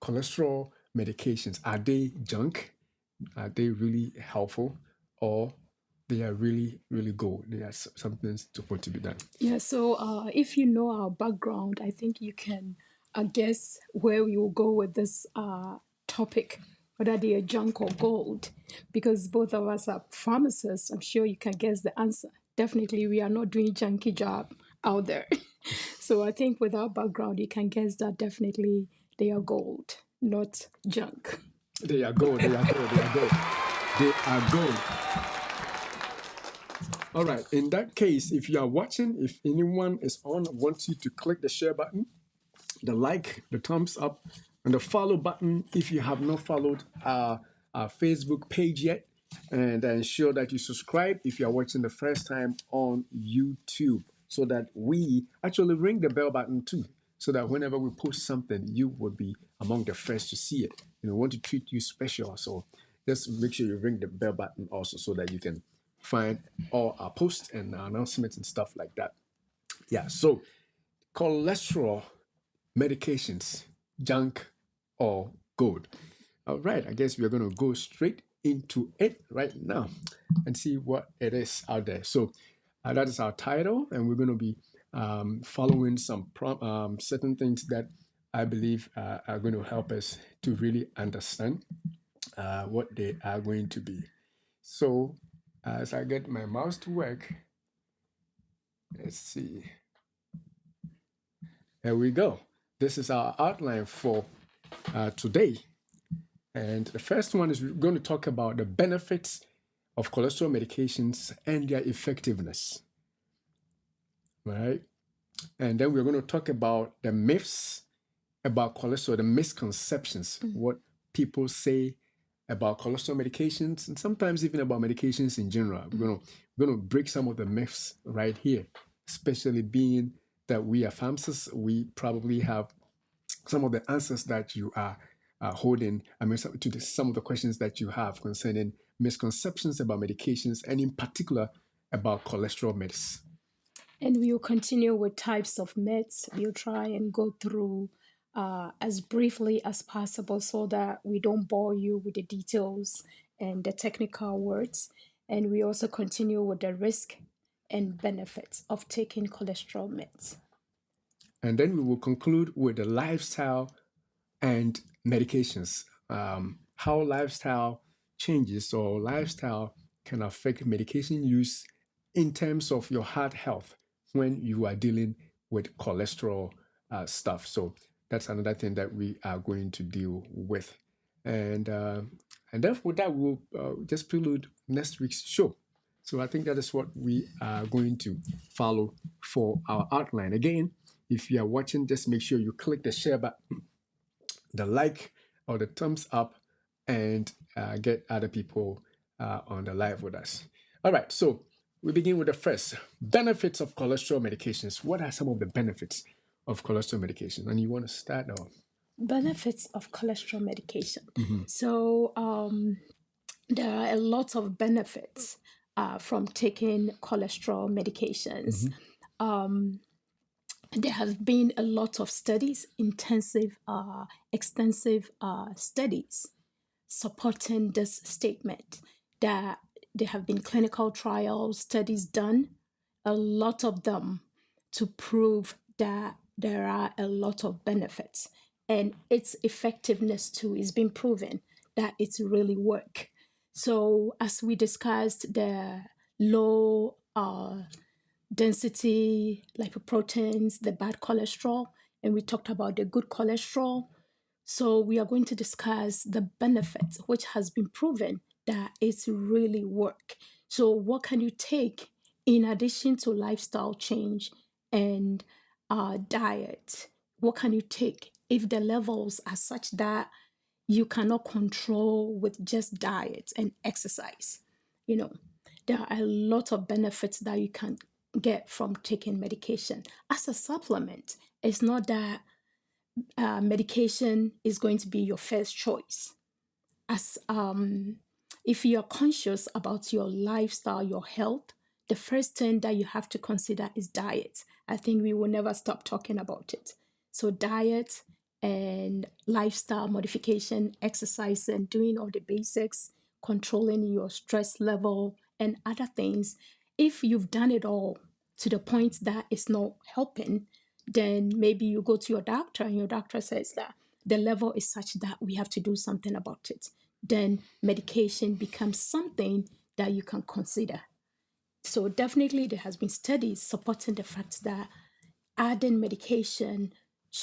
cholesterol medications, are they junk? Are they really helpful, or they are really, really good? They are something to put to be done. Yeah, so if you know our background, I think you can guess where we will go with this topic, whether they are junk or gold, because both of us are pharmacists. I'm sure you can guess the answer. Definitely, we are not doing junky job out there. So I think with our background, you can guess that definitely they are gold, not junk. They are gold. They are gold. They are gold. They are gold. All right. In that case, if you are watching, if anyone is on, I want you to click the share button, the like, the thumbs up, and the follow button if you have not followed our Facebook page yet. And ensure that you subscribe if you are watching the first time on YouTube, so that we actually ring the bell button too, so that whenever we post something, you will be among the first to see it. We want to treat you special, so just make sure you ring the bell button also, so that you can find all our posts and our announcements and stuff like that. Yeah, so cholesterol medications, junk or gold? All right, I guess we're going to go straight into it right now and see what it is out there. So that is our title, and we're going to be following some certain things that I believe are going to help us to really understand what they are going to be. So as I get my mouse to work, let's see. There we go. This is our outline for today. And the first one is we're going to talk about the benefits of cholesterol medications and their effectiveness. Right? And then we're going to talk about the myths about cholesterol, the misconceptions, what people say about cholesterol medications, and sometimes even about medications in general. We're going to break some of the myths right here, especially being that we are pharmacists. We probably have some of the answers that you are holding, to some of the questions that you have concerning misconceptions about medications, and in particular about cholesterol meds. And we'll continue with types of meds. We'll try and go through as briefly as possible so that we don't bore you with the details and the technical words. And we also continue with the risk and benefits of taking cholesterol meds. And then we will conclude with the lifestyle and medications, how lifestyle changes or lifestyle can affect medication use in terms of your heart health when you are dealing with cholesterol stuff. So that's another thing that we are going to deal with. And therefore, that will just prelude next week's show. So I think that is what we are going to follow for our outline. Again, if you are watching, just make sure you click the share button, the like or the thumbs up, and get other people on the live with us. All right, so we begin with the first benefits of cholesterol medications. What are some of the benefits of cholesterol medication? And you want to start off? Benefits of cholesterol medication. So there are a lot of benefits from taking cholesterol medications. There have been a lot of studies, extensive studies supporting this statement, that there have been clinical trials, studies done, a lot of them, to prove that there are a lot of benefits, and its effectiveness too is being proven that it's really work. So as we discussed, the low density lipoproteins, the bad cholesterol, and we talked about the good cholesterol. So we are going to discuss the benefits, which has been proven that it's really work. So what can you take in addition to lifestyle change and diet? What can you take if the levels are such that you cannot control with just diet and exercise? There are a lot of benefits that you can get from taking medication as a supplement. It's not that medication is going to be your first choice. As if you are conscious about your lifestyle, your health, the first thing that you have to consider is diet. I think we will never stop talking about it. So diet and lifestyle modification, exercise, and doing all the basics, controlling your stress level, and other things. If you've done it all to the point that it's not helping, then maybe you go to your doctor and your doctor says that the level is such that we have to do something about it. Then medication becomes something that you can consider. So definitely there has been studies supporting the fact that adding medication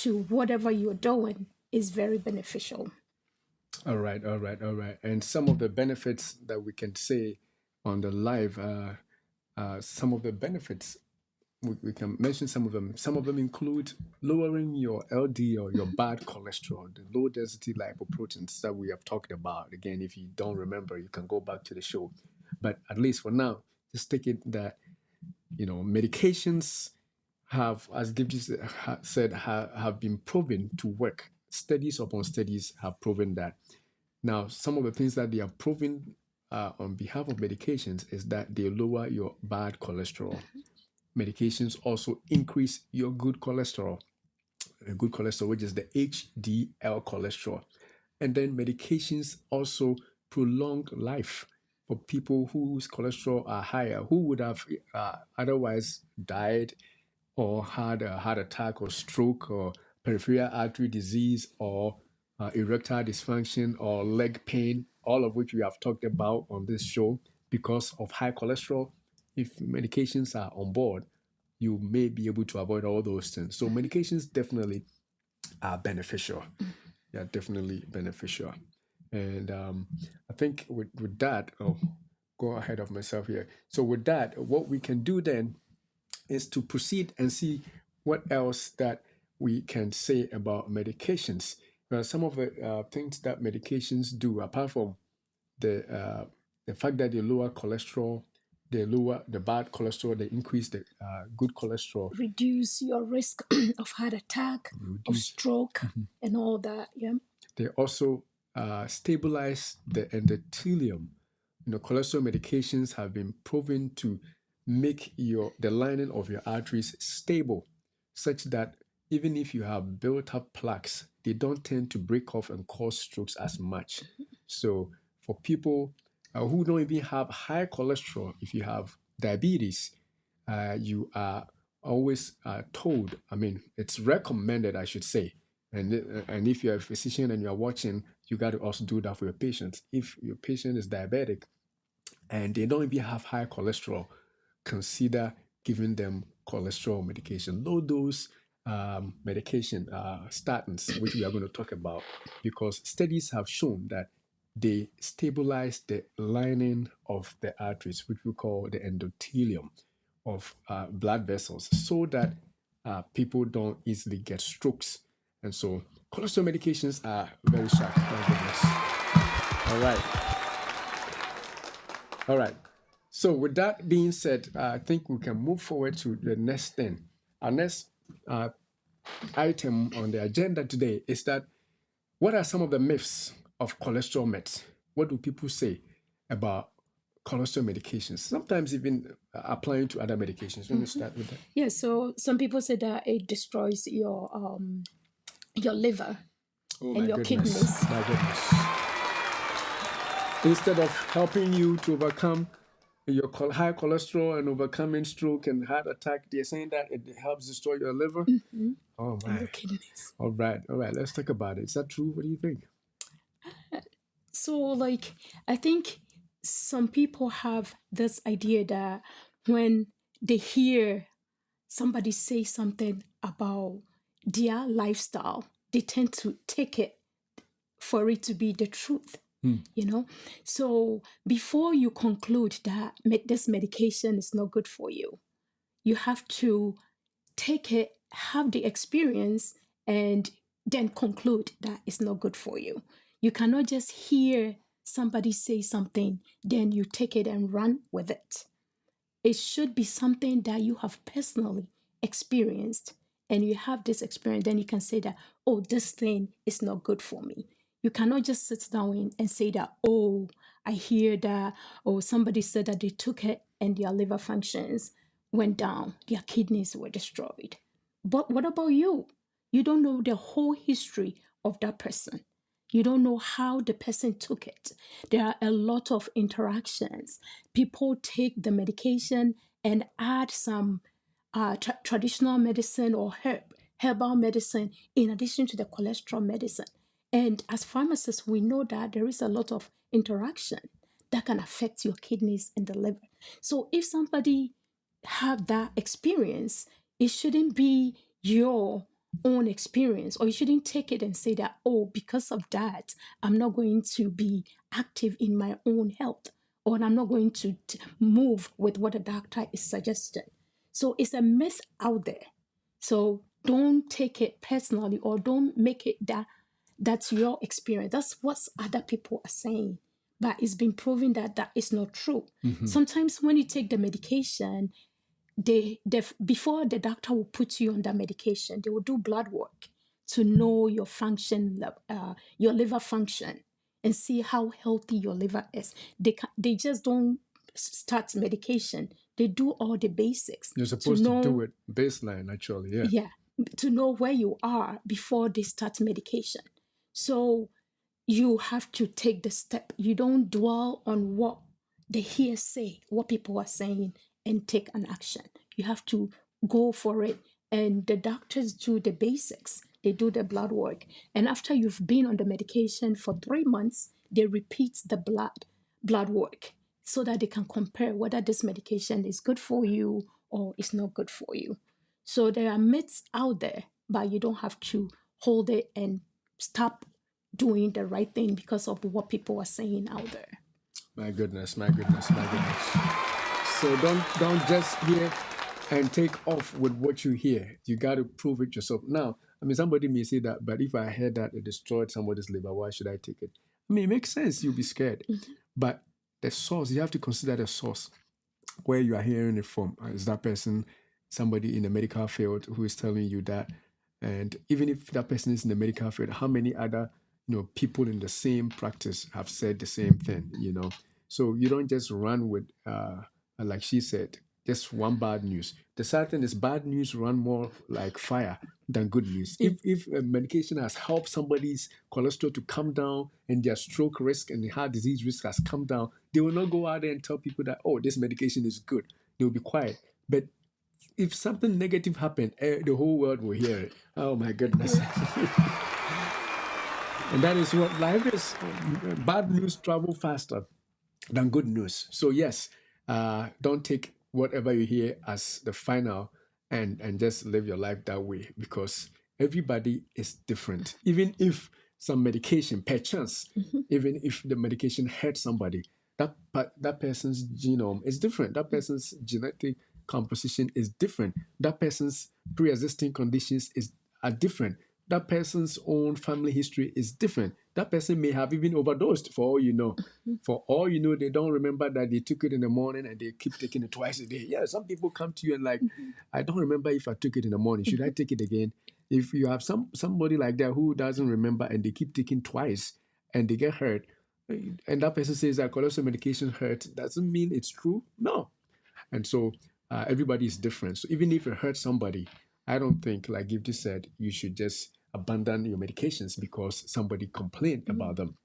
to whatever you're doing is very beneficial. All right, all right, all right. And some of the benefits that we can say on the live, some of the benefits we can mention some of them. Some of them include lowering your LD or your bad cholesterol, the low density lipoproteins that we have talked about. Again, if you don't remember, you can go back to the show. But at least for now, just take it that medications have, as Gibji said, have been proven to work. Studies upon studies have proven that. Now, some of the things that they have proven on behalf of medications is that they lower your bad cholesterol. Medications also increase your good cholesterol, which is the HDL cholesterol. And then medications also prolong life for people whose cholesterol are higher, who would have otherwise died or had a heart attack or stroke or peripheral artery disease or erectile dysfunction or leg pain, all of which we have talked about on this show because of high cholesterol. If medications are on board, you may be able to avoid all those things. So medications definitely are beneficial. Yeah, definitely beneficial. And I think with that, go ahead of myself here. So with that, what we can do then is to proceed and see what else that we can say about medications. Some of the things that medications do, apart from the fact that they lower cholesterol, they lower the bad cholesterol, they increase the good cholesterol. Reduce your risk of heart attack, of stroke, and all that. Yeah. They also stabilize the endothelium. Cholesterol medications have been proven to make the lining of your arteries stable, such that even if you have built up plaques, they don't tend to break off and cause strokes as much. So for people who don't even have high cholesterol, if you have diabetes, you are always told, I mean, it's recommended, I should say. And if you're a physician and you're watching, you got to also do that for your patients. If your patient is diabetic and they don't even have high cholesterol, consider giving them cholesterol medication, low dose medication, statins, which we are going to talk about, because studies have shown that they stabilize the lining of the arteries, which we call the endothelium of blood vessels, so that people don't easily get strokes. And so cholesterol medications are very sharp. My goodness. All right. All right. So with that being said, I think we can move forward to the next thing. Our next item on the agenda today is that what are some of the myths of cholesterol meds? What do people say about cholesterol medications? Sometimes even applying to other medications. Let me start with that. Yeah. So some people say that it destroys your liver and your kidneys. My goodness. Instead of helping you to overcome your high cholesterol and overcoming stroke and heart attack, they're saying that it helps destroy your liver. Oh And my. your kidneys. All right. Let's talk about it. Is that true? What do you think? So, I think some people have this idea that when they hear somebody say something about their lifestyle, they tend to take it for it to be the truth. So before you conclude that this medication is not good for you, you have to take it, have the experience, and then conclude that it's not good for you. You cannot just hear somebody say something, then you take it and run with it. It should be something that you have personally experienced, and you have this experience, then you can say that, oh, this thing is not good for me. You cannot just sit down and say that, oh, I hear that, or somebody said that they took it and their liver functions went down, their kidneys were destroyed. But what about you? You don't know the whole history of that person. You don't know how the person took it. There are a lot of interactions. People take the medication and add some traditional medicine or herbal medicine in addition to the cholesterol medicine. And as pharmacists, we know that there is a lot of interaction that can affect your kidneys and the liver. So if somebody have that experience, it shouldn't be your own experience, or you shouldn't take it and say that, oh, because of that, I'm not going to be active in my own health, or I'm not going to move with what the doctor is suggesting. So it's a myth out there. So don't take it personally, or don't make it that that's your experience. That's what other people are saying. But it's been proven that that is not true. Sometimes when you take the medication, before the doctor will put you on that medication, they will do blood work to know your function, your liver function, and see how healthy your liver is. They just don't start medication. They do all the basics. You're supposed to do it baseline, actually. Yeah. Yeah, to know where you are before they start medication. So you have to take the step. You don't dwell on what the hearsay, what people are saying, and take an action. You have to go for it. And the doctors do the basics. They do the blood work. And after you've been on the medication for 3 months, they repeat the blood work so that they can compare whether this medication is good for you or is not good for you. So there are myths out there, but you don't have to hold it and stop doing the right thing because of what people are saying out there. My goodness, my goodness, my goodness. So don't just hear and take off with what you hear. You got to prove it yourself. Now, I mean, somebody may say that, but if I heard that it destroyed somebody's liver, why should I take it? I mean, it makes sense. You'll be scared. But the source, you have to consider the source where you are hearing it from. Is that person somebody in the medical field who is telling you that? And even if that person is in the medical field, how many other people in the same practice have said the same thing? So you don't just run with like she said, just one bad news. The sad thing is bad news run more like fire than good news. If a medication has helped somebody's cholesterol to come down and their stroke risk and the heart disease risk has come down, they will not go out there and tell people that, oh, this medication is good. They will be quiet. But if something negative happened, the whole world will hear it. Oh my goodness. And that is what life is. Bad news travel faster than good news. So yes, don't take whatever you hear as the final and just live your life that way, because everybody is different. Even if some medication, perchance, even if the medication hurts somebody, that person's genome is different. That person's genetic composition is different. That person's pre-existing conditions are different. That person's own family history is different. That person may have even overdosed, for all you know. For all you know, they don't remember that they took it in the morning and they keep taking it twice a day. Yeah, some people come to you and like, I don't remember if I took it in the morning. Should I take it again? If you have somebody like that who doesn't remember and they keep taking twice and they get hurt, and that person says that cholesterol medication hurt, doesn't mean it's true. No. And so everybody is different. So even if it hurts somebody, I don't think, like you just said, you should just abandon your medications because somebody complained about them.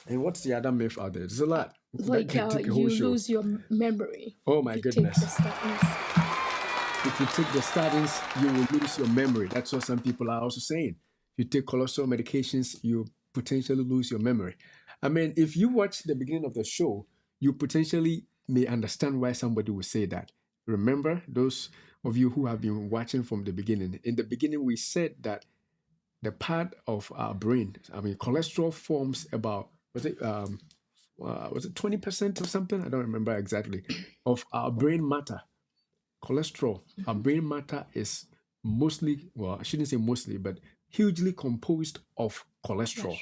And what's the other myth out there? There's a lot. Like you lose your memory. Oh my goodness. If you take the statins, you will lose your memory. That's what some people are also saying. If you take cholesterol medications, you potentially lose your memory. I mean, if you watch the beginning of the show, you potentially may understand why somebody would say that. Remember, those of you who have been watching from the beginning, in the beginning we said that the part of our brain, I mean, cholesterol forms about, was it 20% or something? I don't remember exactly, of our brain matter. Cholesterol, our brain matter is mostly, well, I shouldn't say mostly, but hugely composed of cholesterol.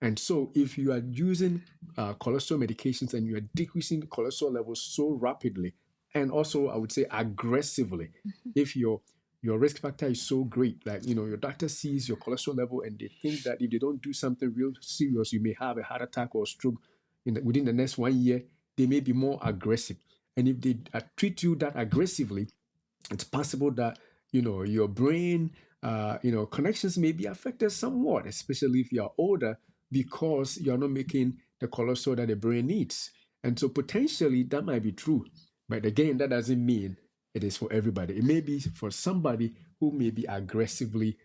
And so if you are using cholesterol medications and you are decreasing cholesterol levels so rapidly, and also I would say aggressively, if your risk factor is so great, like, your doctor sees your cholesterol level and they think that if they don't do something real serious, you may have a heart attack or stroke within the next 1 year, they may be more aggressive. And if they treat you that aggressively, it's possible that your brain connections may be affected somewhat, especially if you are older, because you're not making the cholesterol that the brain needs. And so potentially that might be true. But again, that doesn't mean it is for everybody. It may be for somebody who may be aggressively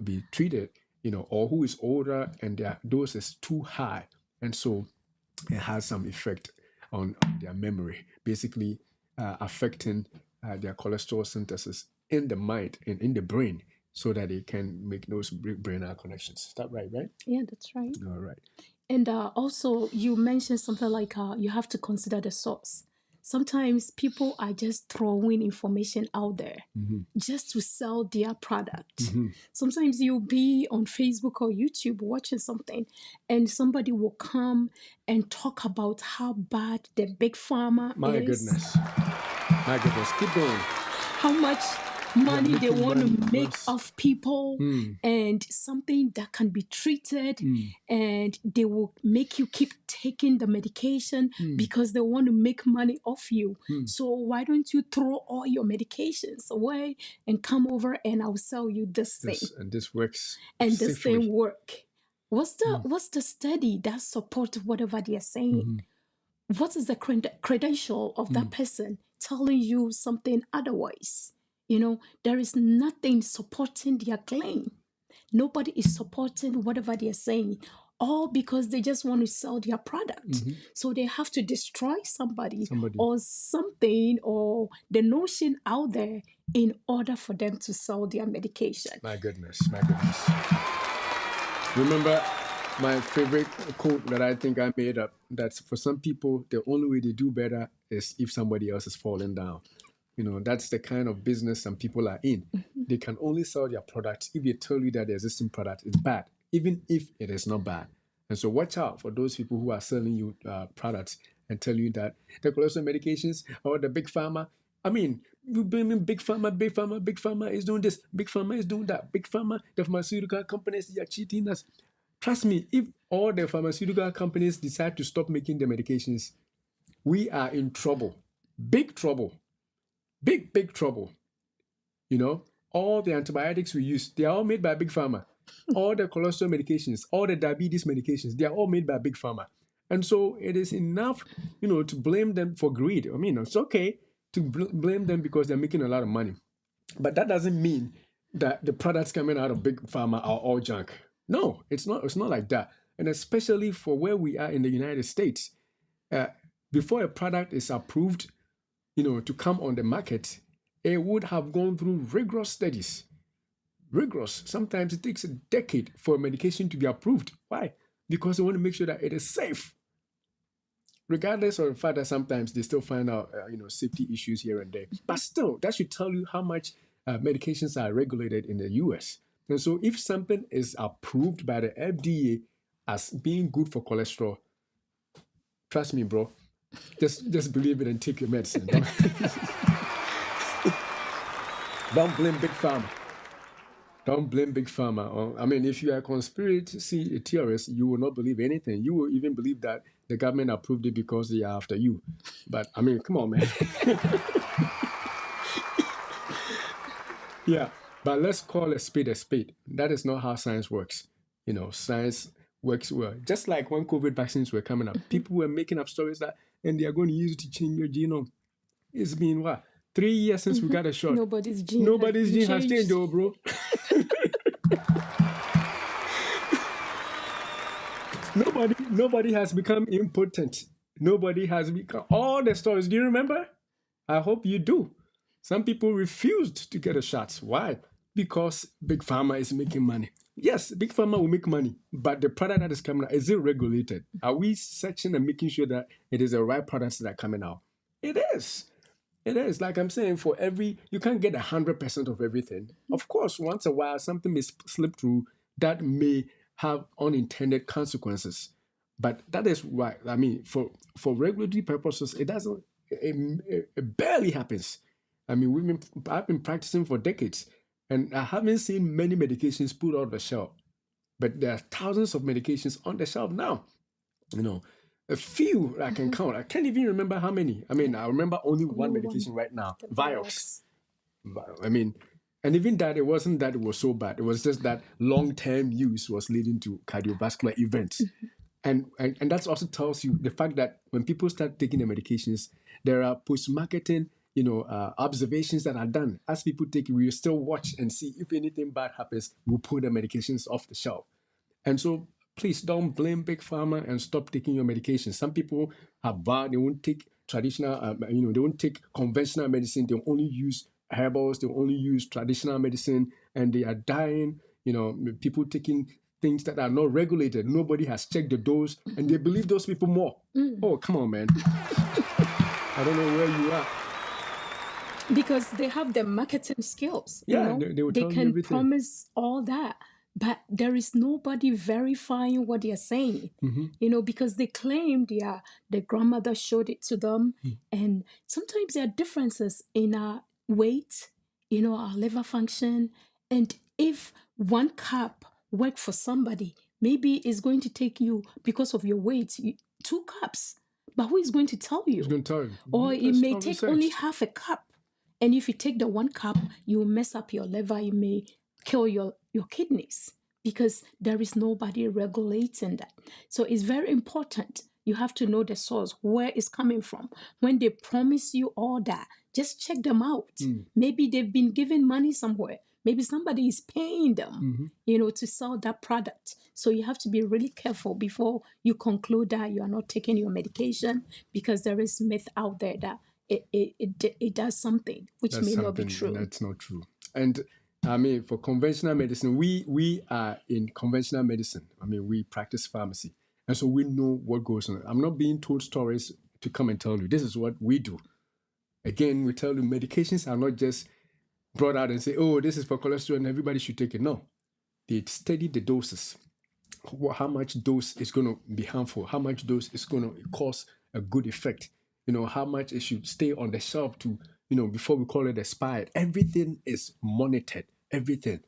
be treated, or who is older and their dose is too high. And so it has some effect on their memory, basically affecting their cholesterol synthesis in the mind and in the brain so that they can make those brain connections. Is that right? Yeah, that's right. All right. And also, you mentioned something like you have to consider the source. Sometimes people are just throwing information out there just to sell their product. Sometimes you'll be on Facebook or YouTube watching something, and somebody will come and talk about how bad the big pharma My is. goodness. My goodness. Keep going. How much money they making want money to make once- off people, and something that can be treated, and they will make you keep taking the medication because they want to make money off you. So why don't you throw all your medications away and come over and I'll sell you this thing, And this works and this safely. thing work. What's the study that supports whatever they are saying? What is the credential of that person telling you something otherwise? There is nothing supporting their claim. Nobody is supporting whatever they are saying, all because they just want to sell their product. So they have to destroy somebody or something or the notion out there in order for them to sell their medication. My goodness. Remember my favorite quote that I think I made up, that's for some people, the only way they do better is if somebody else is falling down. That's the kind of business some people are in. They can only sell their products if they tell you that the existing product is bad, even if it is not bad. And so watch out for those people who are selling you products and tell you that the cholesterol medications or the big pharma. I mean, you bring in big pharma is doing this, big pharma is doing that, big pharma, the pharmaceutical companies, they are cheating us. Trust me, if all the pharmaceutical companies decide to stop making the medications, we are in trouble. Big trouble. Big trouble. All the antibiotics we use, they are all made by big pharma. All the cholesterol medications, all the diabetes medications, they are all made by big pharma. And so it is enough, to blame them for greed. I mean, it's okay to blame them because they're making a lot of money. But that doesn't mean that the products coming out of big pharma are all junk. No, it's not like that. And especially for where we are in the United States, before a product is approved, to come on the market, it would have gone through rigorous studies. Rigorous. Sometimes it takes a decade for a medication to be approved. Why? Because they want to make sure that it is safe. Regardless of the fact that sometimes they still find out, safety issues here and there. But still, that should tell you how much medications are regulated in the US. And so if something is approved by the FDA as being good for cholesterol, trust me, bro, just believe it and take your medicine. Don't blame big pharma. Don't blame big pharma. I mean, if you are a conspiracy theorist, you will not believe anything. You will even believe that the government approved it because they are after you. But I mean, come on, man. Yeah, but let's call a spade a spade. That is not how science works. Science works well. Just like when COVID vaccines were coming up, people were making up stories that, and they are going to use it to change your genome. It's been what? 3 years since we got a shot. Nobody's gene has changed, though, bro. Nobody has become impotent. Nobody has become all the stories. Do you remember? I hope you do. Some people refused to get a shot. Why? Because big pharma is making money. Yes, big pharma will make money, but the product that is coming out, is it regulated? Are we searching and making sure that it is the right products that are coming out? It is. It is. Like I'm saying, you can't get 100% of everything. Of course, once a while, something may slip through that may have unintended consequences. But that is why, I mean, for regulatory purposes, it doesn't, it barely happens. I mean, I've been practicing for decades, and I haven't seen many medications put on the shelf. But there are thousands of medications on the shelf now. A few I can count. I can't even remember how many. I mean, I remember only one medication right now, Vioxx. I mean, And even that, it wasn't that it was so bad. It was just that long-term use was leading to cardiovascular events. And that also tells you the fact that when people start taking the medications, there are post-marketing, observations that are done. As people take it, we will still watch and see if anything bad happens, we'll pull the medications off the shelf. And so please don't blame Big Pharma and stop taking your medication. Some people have vowed they won't take traditional, they won't take conventional medicine. They'll only use herbals. They'll only use traditional medicine, and they are dying. People taking things that are not regulated. Nobody has checked the dose, and they believe those people more. Oh, come on, man. I don't know where you are. Because they have the marketing skills. Yeah, they will tell you can everything. promise all that, but there is nobody verifying what they are saying. Because they claim their grandmother showed it to them, and sometimes there are differences in our weight, our liver function, and if one cup worked for somebody, maybe it's going to take you, because of your weight, 2 cups. But who is going to tell you? Who's going to tell you? Or it may take only half a cup. And if you take the 1 cup, you will mess up your liver. You may kill your kidneys, because there is nobody regulating that. So it's very important. You have to know the source, where it's coming from. When they promise you all that, just check them out. Maybe they've been given money somewhere. Maybe somebody is paying them, to sell that product. So you have to be really careful before you conclude that you are not taking your medication, because there is myth out there that it does something which may not be true. That's not true. And I mean, for conventional medicine, we are in conventional medicine. I mean, we practice pharmacy. And so we know what goes on. I'm not being told stories to come and tell you. This is what we do. Again, we tell you medications are not just brought out and say, oh, this is for cholesterol and everybody should take it. No. They study the doses. How much dose is going to be harmful? How much dose is going to cause a good effect? How much it should stay on the shelf to, before we call it expired. Everything is monitored, everything.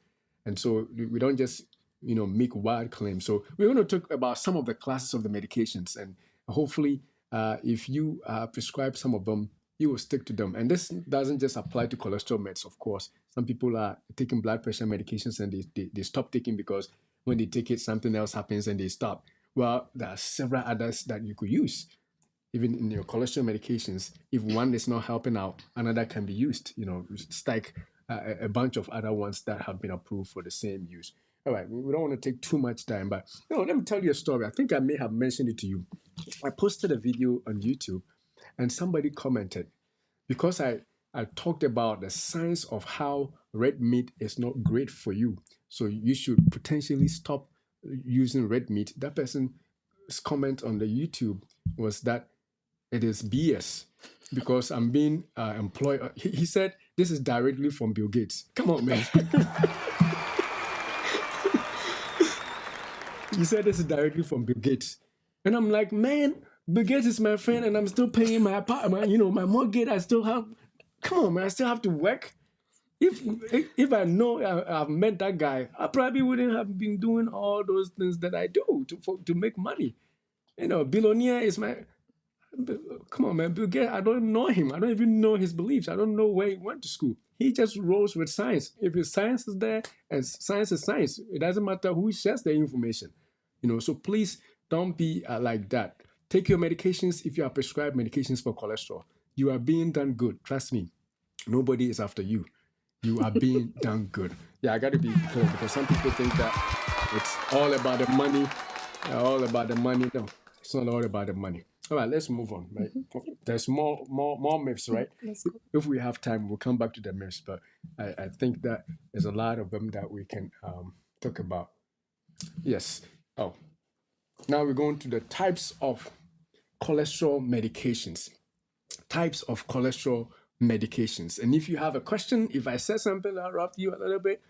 And so we don't just, make wild claims. So we're going to talk about some of the classes of the medications. And hopefully, if you prescribe some of them, you will stick to them. And this doesn't just apply to cholesterol meds, of course. Some people are taking blood pressure medications and they stop taking because when they take it, something else happens and they stop. Well, there are several others that you could use. Even in your cholesterol medications, if one is not helping out, another can be used. It's like a bunch of other ones that have been approved for the same use. All right, we don't want to take too much time, but let me tell you a story. I think I may have mentioned it to you. I posted a video on YouTube, and somebody commented, because I talked about the science of how red meat is not great for you, so you should potentially stop using red meat. That person's comment on the YouTube was that it is BS because I'm being employed. He said this is directly from Bill Gates. Come on, man. He said this is directly from Bill Gates. And I'm like, man, Bill Gates is my friend and I'm still paying my apartment, my mortgage. I still have, come on, man, I still have to work. If I know I've met that guy, I probably wouldn't have been doing all those things that I do to make money. Billionaire is my... Come on, man. Bill Gates, I don't know him. I don't even know his beliefs. I don't know where he went to school. He just rose with science. If his science is there, and science is science, it doesn't matter who shares the information. So please don't be like that. Take your medications if you are prescribed medications for cholesterol. You are being done good. Trust me. Nobody is after you. You are being done good. Yeah, I got to be clear because some people think that it's all about the money. All about the money. No, it's not all about the money. All right, let's move on. Right, there's more myths, right? If we have time, we'll come back to the myths. But I think that there's a lot of them that we can talk about. Yes. Oh, now we're going to the types of cholesterol medications. Types of cholesterol medications. And if you have a question, if I said something that rubbed you a little bit,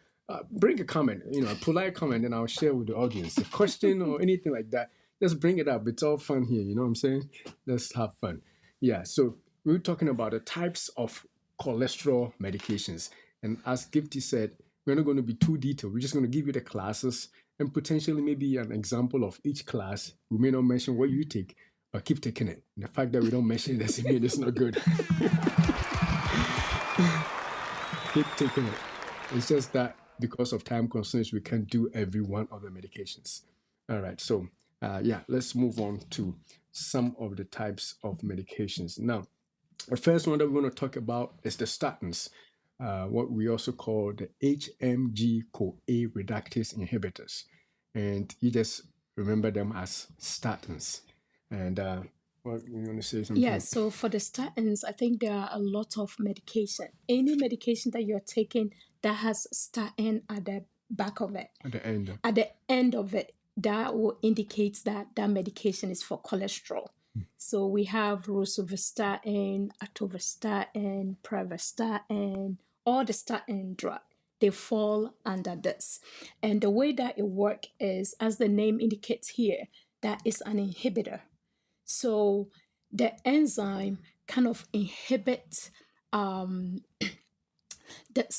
bring a comment. A polite comment, and I'll share with the audience. A question or anything like that. Just bring it up. It's all fun here. You know what I'm saying? Let's have fun. Yeah, so we're talking about the types of cholesterol medications. And as Gifty said, we're not going to be too detailed. We're just going to give you the classes and potentially maybe an example of each class. We may not mention what you take, but keep taking it. The fact that we don't mention it doesn't mean it's not good. Keep taking it. It's just that because of time constraints, we can't do every one of the medications. All right, so yeah, let's move on to some of the types of medications. Now, the first one that we're going to talk about is the statins, what we also call the HMG-CoA reductase inhibitors. And you just remember them as statins. And what you want to say something? Yeah, so for the statins, I think there are a lot of medication. Any medication that you're taking that has statin at the back of it, At the end. at the end of it, that will indicate that that medication is for cholesterol. So we have rosuvastatin, atorvastatin, pravastatin, all the statin drug. They fall under this. And the way that it works is, as the name indicates here, that is an inhibitor. So the enzyme kind of inhibits It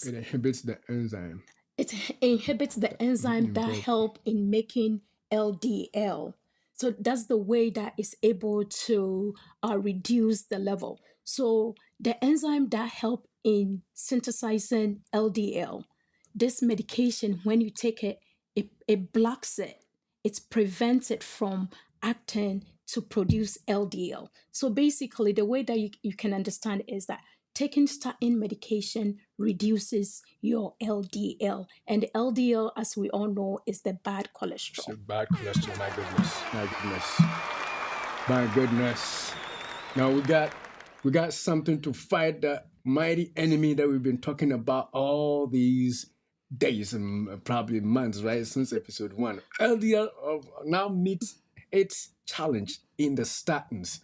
inhibits the enzyme. it inhibits the enzyme that help in making LDL. So that's the way that it's able to reduce the level. So the enzyme that help in synthesizing LDL, this medication, when you take it, it blocks it. It prevents it from acting to produce LDL. So basically, the way that you can understand is that taking statin medication reduces your LDL. And the LDL, as we all know, is the bad cholesterol. So bad cholesterol, my goodness. My goodness. My goodness. Now we got something to fight the mighty enemy that we've been talking about all these days and probably months, right? Since episode 1. LDL now meets its challenge in the statins.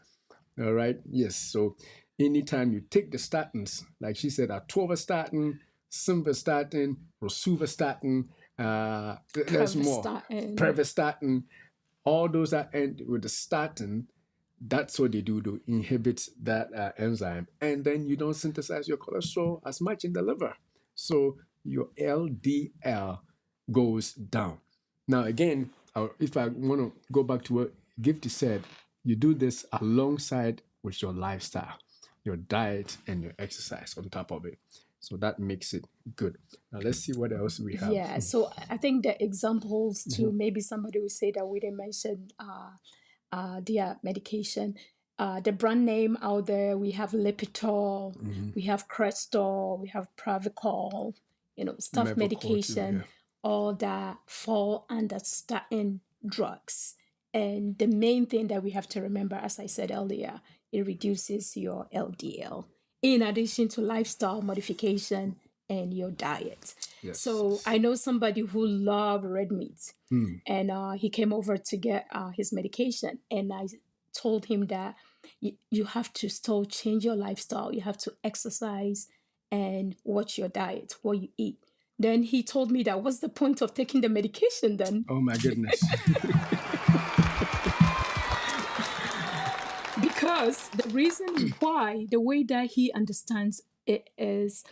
All right. Yes. So anytime you take the statins, like she said, atorvastatin, simvastatin, rosuvastatin, there's more. Pravastatin, all those that end with the statin, that's what they do to inhibit that enzyme. And then you don't synthesize your cholesterol as much in the liver. So your LDL goes down. Now, again, if I want to go back to what Gifty said, you do this alongside with your lifestyle, your diet, and your exercise on top of it. So that makes it good. Now, let's see what else we have. Yeah, so I think the examples to maybe somebody will say that we didn't mention their medication. The brand name out there, we have Lipitor, we have Crestor, we have Pravicol, stuff medication, too, all that fall under statin drugs. And the main thing that we have to remember, as I said earlier, it reduces your LDL, in addition to lifestyle modification and your diet. Yes. So I know somebody who loves red meat, and he came over to get his medication, and I told him that you have to still change your lifestyle. You have to exercise and watch your diet, what you eat. Then he told me that, what's the point of taking the medication then? Oh my goodness. Because the reason why, the way that he understands it is,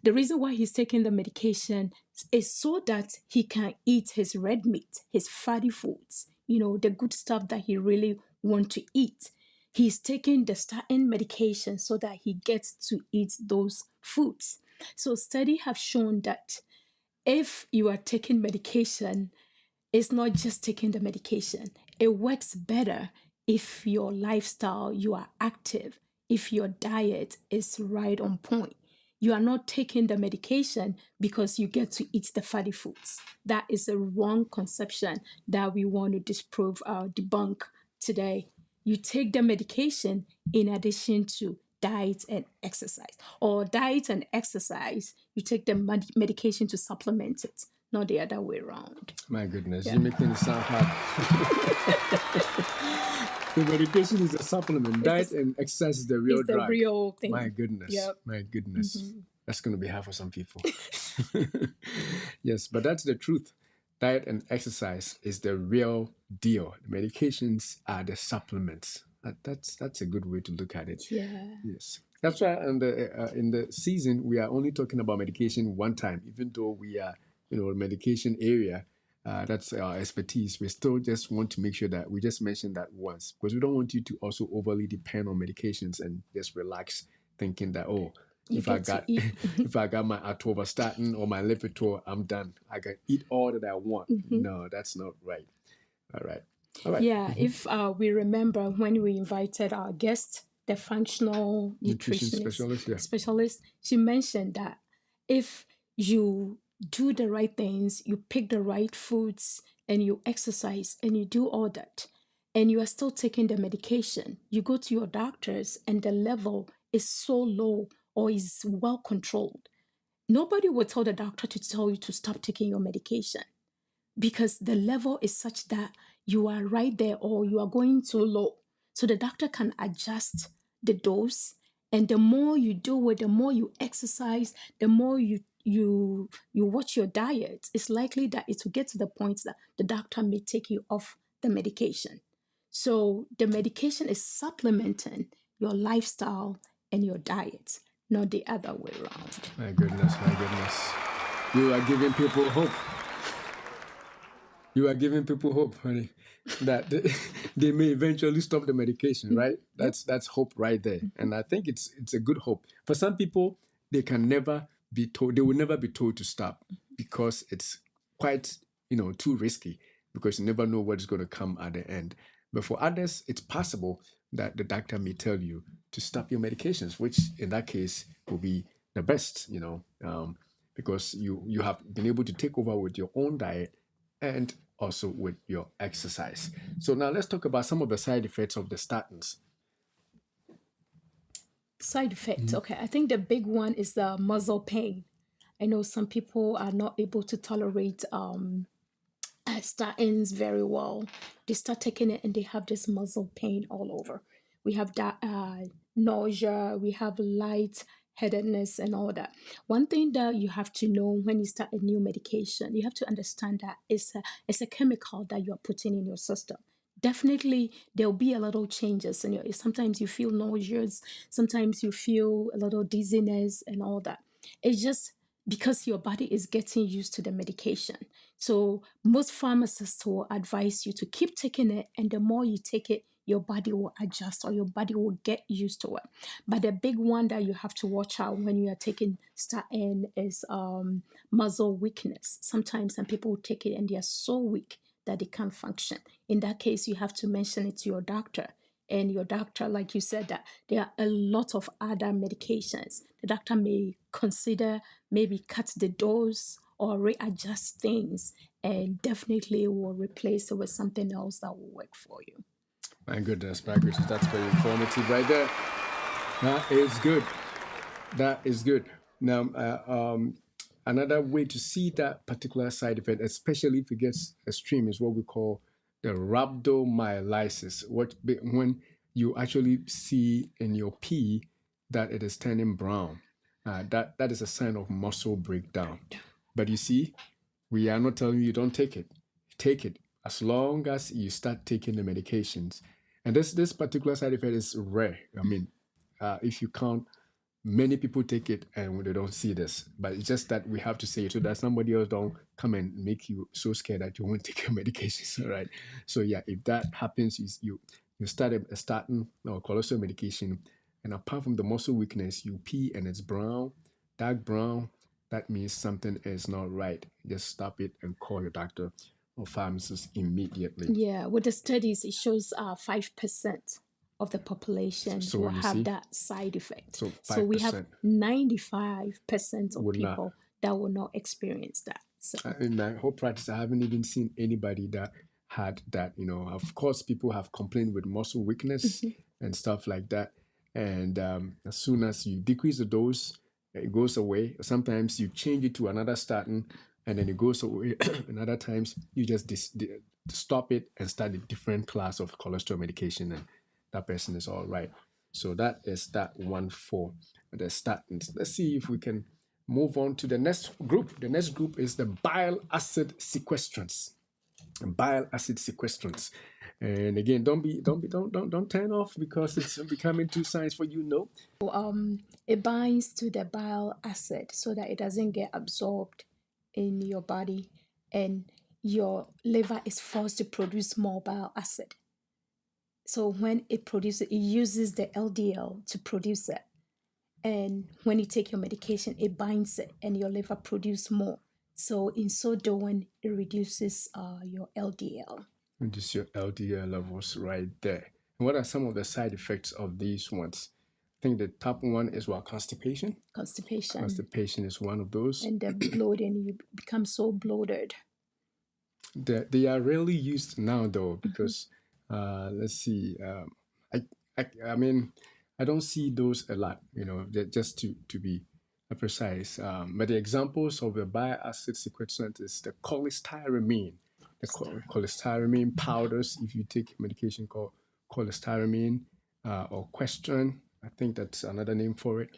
the reason why he's taking the medication is so that he can eat his red meat, his fatty foods, the good stuff that he really wants to eat. He's taking the statin medication so that he gets to eat those foods. So studies have shown that if you are taking medication, it's not just taking the medication. It works better if your lifestyle, you are active, if your diet is right on point. You are not taking the medication because you get to eat the fatty foods. That is a wrong conception that we want to disprove or debunk today. You take the medication in addition to diet and exercise. Or diet and exercise, you take the medication to supplement it, not the other way around. My goodness, you're making it sound hard. The medication is a supplement. Diet and exercise is the real drug. The real thing. My goodness. Yep. My goodness. That's going to be hard for some people. Yes, but that's the truth. Diet and exercise is the real deal. The medications are the supplements. That's a good way to look at it. Yeah. Yes. That's why in the season, we are only talking about medication one time, even though we are, medication area. That's our expertise. We still just want to make sure that we just mention that once, because we don't want you to also overly depend on medications and just relax thinking that, You If I get to got eat. if I got my atorvastatin or my Lipitor, I'm done. I can eat all that I want. No, that's not right. All right. All right. Yeah, if we remember when we invited our guest, the functional Nutrition nutritionist specialist, yeah. specialist, she mentioned that if you do the right things, you pick the right foods, and you exercise, and you do all that, and you are still taking the medication, you go to your doctors, and the level is so low or is well controlled. Nobody will tell the doctor to tell you to stop taking your medication because the level is such that you are right there or you are going too low. So the doctor can adjust the dose. And the more you do it, the more you exercise, the more you watch your diet, it's likely that it will get to the point that the doctor may take you off the medication. So the medication is supplementing your lifestyle and your diet, not the other way around. My goodness, my goodness. You are giving people hope. You are giving people hope, honey, that they may eventually stop the medication, right? That's hope right there. And I think it's a good hope. For some people, they can never be told, they will never be told to stop because it's quite, too risky because you never know what's going to come at the end. But for others, it's possible that the doctor may tell you to stop your medications, which in that case will be the best, because you have been able to take over with your own diet and also with your exercise. So now let's talk about some of the side effects of the statins. Side effects. Okay, I think the big one is the muscle pain. I know some people are not able to tolerate statins very well. They start taking it and they have this muscle pain all over. We have that nausea, we have light headedness and all that. One thing that you have to know when you start a new medication, you have to understand that it's a chemical that you're putting in your system. Definitely there'll be a little changes in your, sometimes you feel nauseous, sometimes you feel a little dizziness and all that. It's just because your body is getting used to the medication. So most pharmacists will advise you to keep taking it, and the more you take it, your body will adjust or your body will get used to it. But the big one that you have to watch out when you are taking statin is muscle weakness. Sometimes some people take it and they are so weak that they can't function. In that case, you have to mention it to your doctor. And your doctor, like you said, that there are a lot of other medications. The doctor may consider maybe cut the dose or readjust things, and definitely will replace it with something else that will work for you. My goodness, that's very informative right there. That is good. That is good. Now, another way to see that particular side effect, especially if it gets extreme, is what we call the rhabdomyolysis. When you actually see in your pee that it is turning brown, that is a sign of muscle breakdown. But you see, we are not telling you don't take it. Take it as long as you start taking the medications. And this particular side effect is rare. I mean, if you count, many people take it and they don't see this. But it's just that we have to say it so that somebody else don't come and make you so scared that you won't take your medications. All right. So yeah, if that happens, you start a statin or cholesterol medication, and apart from the muscle weakness, you pee and it's brown, dark brown. That means something is not right. Just stop it and call your doctor or pharmacist immediately. Yeah, with the studies, it shows 5% of the population So will you have see, that side effect. so So we have 5% 95% of would not. people that will not experience that. So In my whole practice, I haven't even seen anybody that had that. Of course, people have complained with muscle weakness and stuff like that. And as soon as you decrease the dose, it goes away. Sometimes you change it to another statin, and then it goes away. And other times you just stop it and start a different class of cholesterol medication, and that person is all right. So that is that one for the statins. Let's see if we can move on to the next group. The next group is the bile acid sequestrants. Bile acid sequestrants. And again, don't turn off because it's becoming too science for you. No. it binds to the bile acid so that it doesn't get absorbed in your body, and your liver is forced to produce more bile acid. So when it produces, it uses the LDL to produce it. And when you take your medication, it binds it and your liver produces more. So in so doing, it reduces your LDL. Reduce your LDL levels right there. And what are some of the side effects of these ones? I think the top one is constipation. Constipation. Constipation is one of those. And the bloating, you become so bloated. They are rarely used now though, because let's see, I mean, I don't see those a lot, just to be precise. But the examples of the bile acid sequestrant is the cholestyramine, cholestyramine powders. If you take medication called cholestyramine or Questran, I think that's another name for it.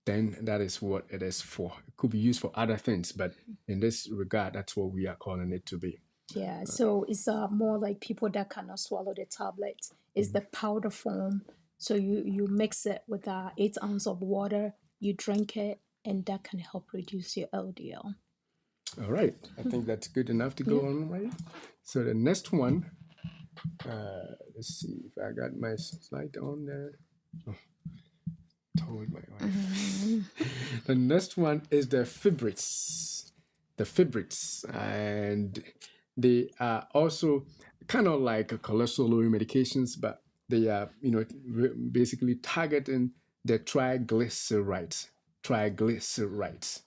Then that is what it is for. It could be used for other things, but in this regard, that's what we are calling it to be. Yeah, so it's more like people that cannot swallow the tablet. It's the powder form. So you mix it with 8 ounces of water, you drink it, and that can help reduce your LDL. All right, I think that's good enough to go on, right? So the next one, let's see if I got my slide on there. Oh, told my wife. The next one is the fibrates. The fibrates, and they are also kind of like cholesterol-lowering medications, but they are, basically targeting the triglycerides. Triglycerides.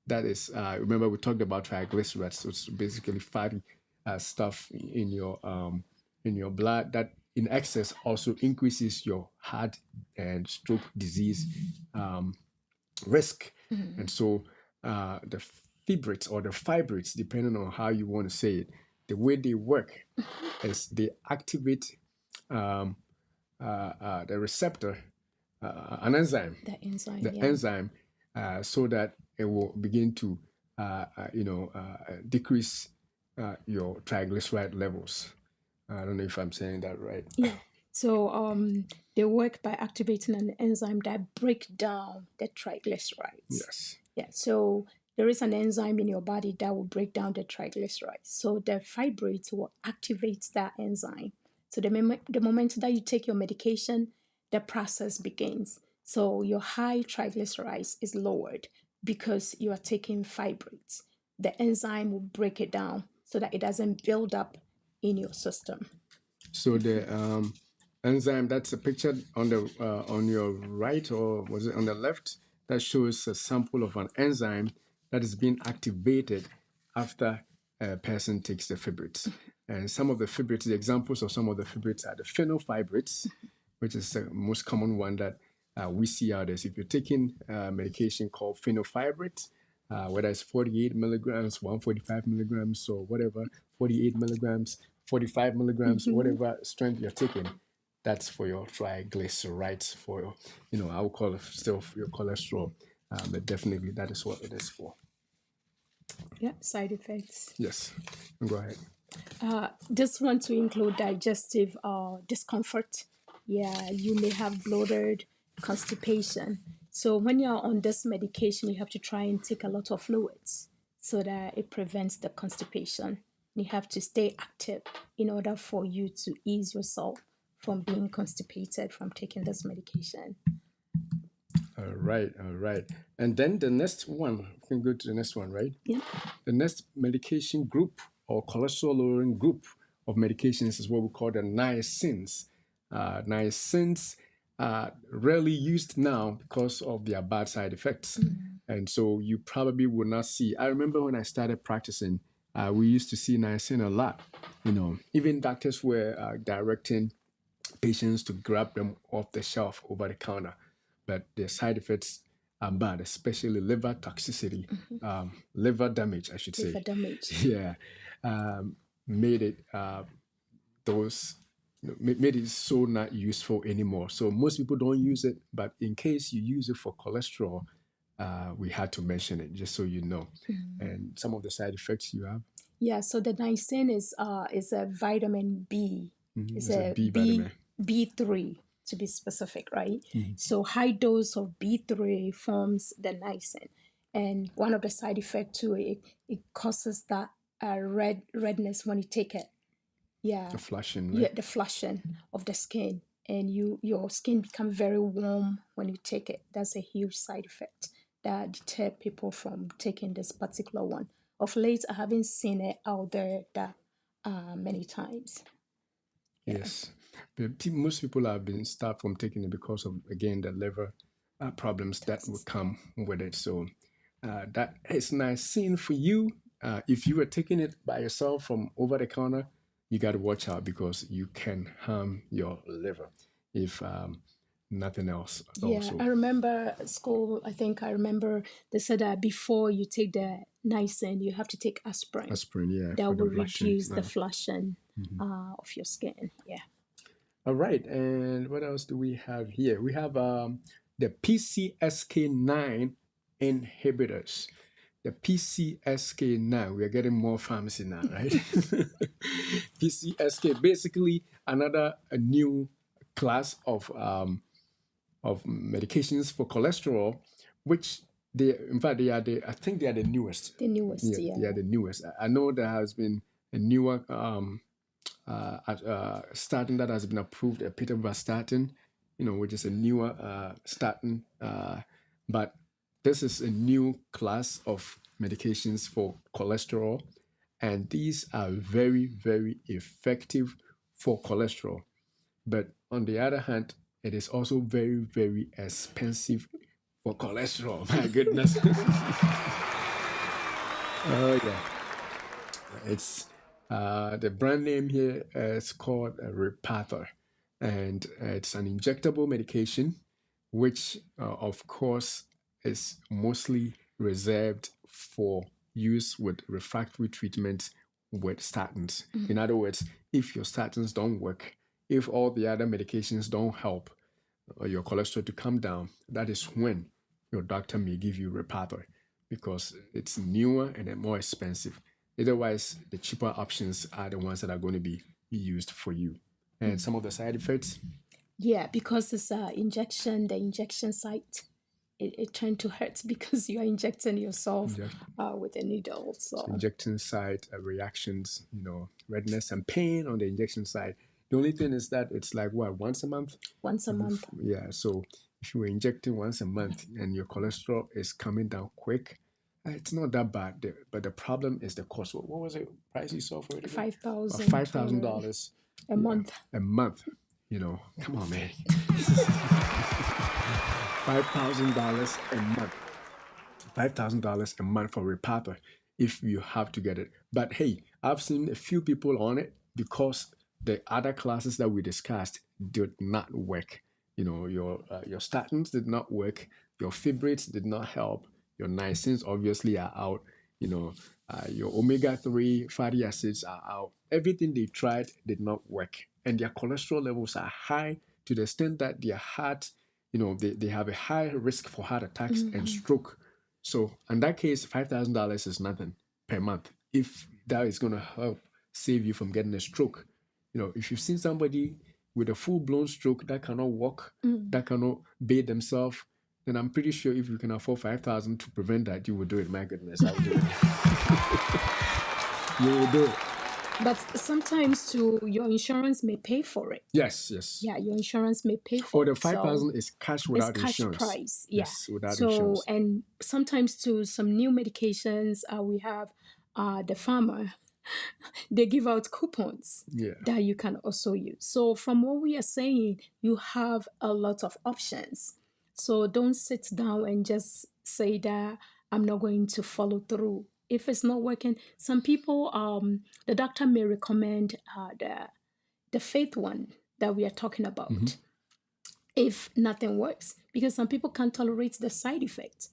That is, remember we talked about triglycerides, so it's basically fatty stuff in your blood that in excess also increases your heart and stroke disease risk. And so the fibrates or the fibrates, depending on how you want to say it, the way they work is they activate the receptor, an enzyme, The enzyme, so that it will begin to, decrease your triglyceride levels. I don't know if I'm saying that right. Yeah. So they work by activating an enzyme that breaks down the triglycerides. Yes. Yeah. So there is an enzyme in your body that will break down the triglycerides. So the fibrates will activate that enzyme. So the moment that you take your medication, the process begins. So your high triglycerides is lowered because you are taking fibrates. The enzyme will break it down so that it doesn't build up in your system. So the enzyme, that's a picture on the on your right, or was it on the left? That shows a sample of an enzyme that is being activated after a person takes the fibrates. And some of the fibrates, the examples of some of the fibrates are the fenofibrates, which is the most common one that we see out there. So if you're taking medication called fenofibrate, whether it's 48 milligrams, 145 milligrams, or whatever, 48 milligrams, 45 milligrams, whatever strength you're taking, that's for your triglycerides, for your, I would call it still for your cholesterol, but definitely that is what it is for. Yeah, side effects. Yes, go ahead. Just want to include digestive discomfort. Yeah, you may have bloated, constipation. So when you're on this medication, you have to try and take a lot of fluids so that it prevents the constipation. You have to stay active in order for you to ease yourself from being constipated from taking this medication. All right, all right. And then the next one, we can go to the next one, right? Yeah. The next medication group or cholesterol lowering group of medications is what we call the niacins. Niacins are rarely used now because of their bad side effects. And so you probably will not see. I remember when I started practicing, we used to see niacin a lot. Even doctors were directing patients to grab them off the shelf over the counter. But the side effects are bad, especially liver toxicity, liver damage, I should say. Liver damage. Yeah, made it made it so not useful anymore. So most people don't use it, but in case you use it for cholesterol, we had to mention it just so you know. And some of the side effects you have. Yeah, so the niacin is a vitamin B. It's a B vitamin. B3 to be specific, right? So high dose of B3 forms the niacin. And one of the side effects too, it causes that redness when you take it. Yeah. The flushing, Yeah, right? the flushing of the skin. and your skin become very warm when you take it. That's a huge side effect that deter people from taking this particular one. Of late, I haven't seen it out there that many times. Yeah. Yes. Most people have been stopped from taking it because of, again, the liver problems that would come with it. So that is nice seeing for you. If you are taking it by yourself from over the counter, you got to watch out because you can harm your liver if nothing else. Yeah, Also, I remember at school, I remember they said that before you take the niacin, you have to take aspirin. aspirin, yeah, That for the will blushing. reduce the flushing of your skin. Yeah. All right, and what else do we have here? We have the PCSK9 inhibitors. The PCSK9, we are getting more pharmacy now, right? PCSK, basically a new class of medications for cholesterol, which in fact, I think they are the newest. The newest, Yeah, they are the newest. I know there has been a newer statin that has been approved, atorvastatin, which is a newer statin, but this is a new class of medications for cholesterol, and these are very, very effective for cholesterol. But on the other hand, it is also very, very expensive for cholesterol. My goodness. Oh, yeah. It's the brand name here is called Repatha, and it's an injectable medication, which of course is mostly reserved for use with refractory treatment with statins. In other words, if your statins don't work, if all the other medications don't help your cholesterol to come down, that is when your doctor may give you Repatha because it's newer and more expensive. Otherwise, the cheaper options are the ones that are going to be used for you. And some of the side effects? Yeah, because it's injection, the injection site, it tend to hurt because you are injecting yourself with a needle. So injection site reactions, redness and pain on the injection site. The only thing is that it's like what, once a month? Once a month. Yeah, so if you were injecting once a month and your cholesterol is coming down quick, it's not that bad. But the problem is the cost. What was the price you saw for it? $5,000. $5,000 a month. A month. Come on, man. $5,000 a month. $5,000 a month for Repatha if you have to get it. But hey, I've seen a few people on it because the other classes that we discussed did not work. Your statins did not work. Your fibrates did not help. Your niacins obviously are out. Your omega-3 fatty acids are out. Everything they tried did not work. And their cholesterol levels are high to the extent that their heart, they have a high risk for heart attacks and stroke. So in that case, $5,000 is nothing per month. If that is going to help save you from getting a stroke. If you've seen somebody with a full-blown stroke that cannot walk, that cannot bathe themselves, then I'm pretty sure if you can afford $5,000 to prevent that, you will do it. My goodness, I will do it. You will do it. But sometimes too, your insurance may pay for it. Yes. Yeah, your insurance may pay for it. The $5,000 is cash without it's insurance. Cash price. Yeah. Yes, without insurance. And sometimes too, some new medications, we have the farmer. They give out coupons that you can also use. So from what we are saying, you have a lot of options. So don't sit down and just say that I'm not going to follow through. If it's not working, some people, the doctor may recommend the faith one that we are talking about. If nothing works, because some people can't tolerate the side effects.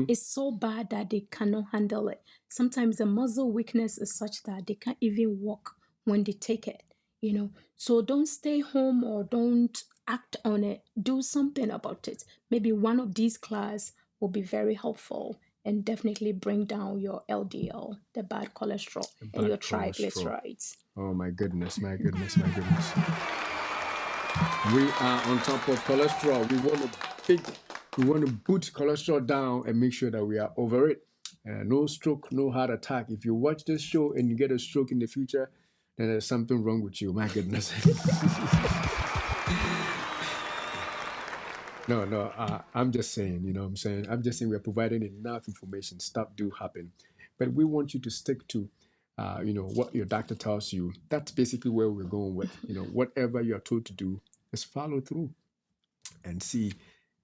It's so bad that they cannot handle it. Sometimes the muscle weakness is such that they can't even walk when they take it, So don't stay home or don't act on it. Do something about it. Maybe one of these class will be very helpful and definitely bring down your LDL, the bad cholesterol, and your triglycerides. Oh my goodness. We are on top of cholesterol. We want to boot cholesterol down and make sure that we are over it. No stroke, no heart attack. If you watch this show and you get a stroke in the future, then there's something wrong with you. My goodness. I'm just saying, what I'm saying, I'm just saying we're providing enough information. Stuff do happen, but we want you to stick to, what your doctor tells you. That's basically where we're going with, whatever you're told to do, just follow through and see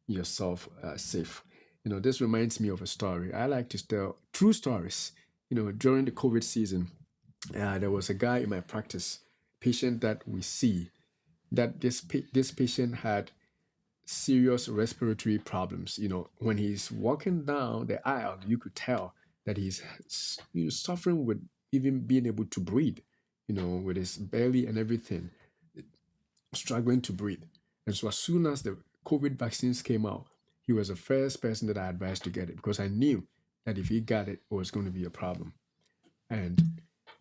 yourself safe. This reminds me of a story. I like to tell true stories. During the COVID season, there was a guy in my practice, patient that we see, that this patient had serious respiratory problems. When he's walking down the aisle, you could tell that he's suffering with even being able to breathe, with his belly and everything, struggling to breathe. And so as soon as the COVID vaccines came out, he was the first person that I advised to get it because I knew that if he got it, it was going to be a problem. And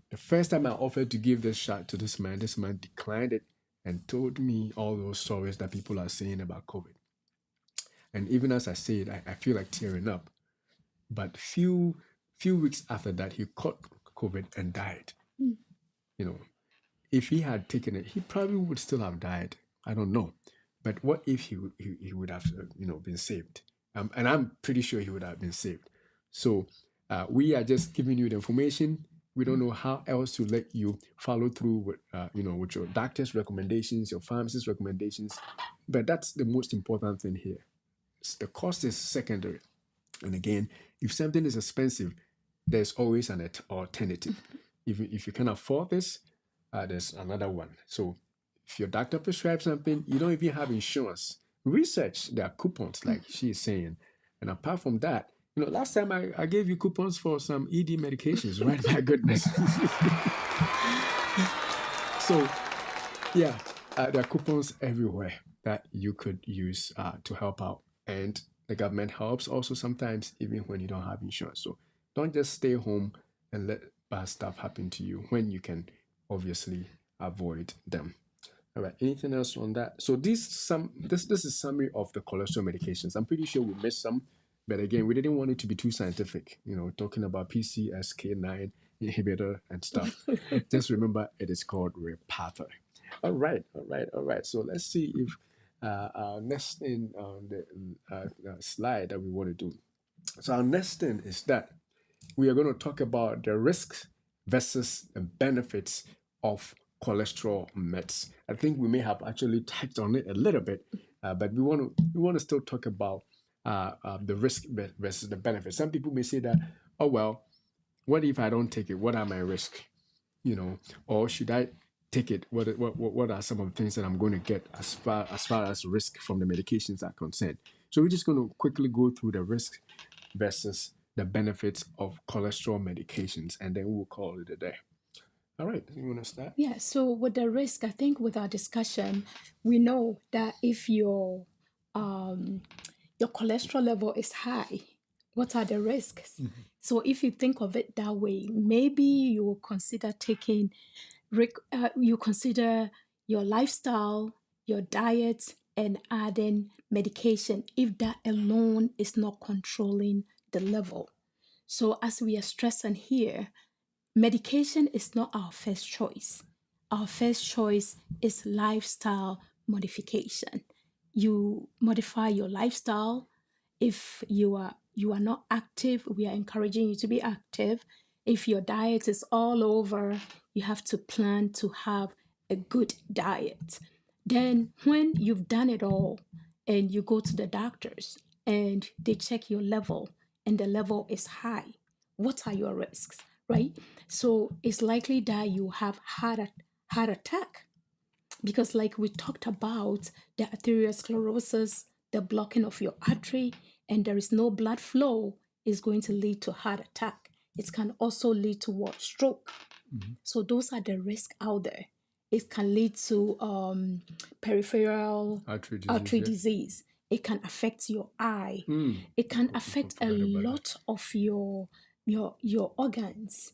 the first time I offered to give this shot to this man declined it and told me all those stories that people are saying about COVID. And even as I say it, I feel like tearing up. But few weeks after that, he caught COVID and died. Mm. You know, if he had taken it, he probably would still have died. I don't know. But what if he would have been saved? And I'm pretty sure he would have been saved. So we are just giving you the information. We don't know how else to let you follow through with with your doctor's recommendations, your pharmacist's recommendations. But that's the most important thing here. The cost is secondary. And again, if something is expensive, there's always an alternative. If you can afford this, there's another one. So if your doctor prescribes something, you don't even have insurance. Research, there are coupons, like she is saying. And apart from that, last time I gave you coupons for some ED medications, right? My goodness. So, yeah, there are coupons everywhere that you could use to help out. And the government helps also sometimes, even when you don't have insurance. So don't just stay home and let bad stuff happen to you when you can obviously avoid them. All right. Anything else on that? So this is summary of the cholesterol medications. I'm pretty sure we missed some, but again, we didn't want it to be too scientific. Talking about PCSK9 inhibitor and stuff. Just remember, it is called Repatha. All right, all right, all right. So let's see if our next thing on the slide that we want to do. So our next thing is that we are going to talk about the risks versus the benefits of cholesterol meds. I think we may have actually touched on it a little bit, but we want to still talk about the risk versus the benefits. Some people may say that, oh well, what if I don't take it? What are my risks? Or should I take it? What are some of the things that I'm going to get as risk from the medications are concerned? So we're just going to quickly go through the risks versus the benefits of cholesterol medications, and then we'll call it a day. All right, you want to start? Yeah, so with the risk, I think with our discussion, we know that if um, your cholesterol level is high, what are the risks? Mm-hmm. So if you think of it that way, maybe you will consider you consider your lifestyle, your diet, and adding medication if that alone is not controlling the level. So as we are stressing here, medication is not our first choice. Our first choice is lifestyle modification. You modify your lifestyle. If you are not active, we are encouraging you to be active. If your diet is all over, you have to plan to have a good diet. Then when you've done it all and you go to the doctors and they check your level and the level is high, what are your risks, right? So it's likely that you have heart attack because like we talked about the arteriosclerosis, the blocking of your artery, and there is no blood flow is going to lead to heart attack. It can also lead to what? Stroke. Mm-hmm. So those are the risks out there. It can lead to peripheral artery disease. It can affect your eye. It can affect a lot of your organs,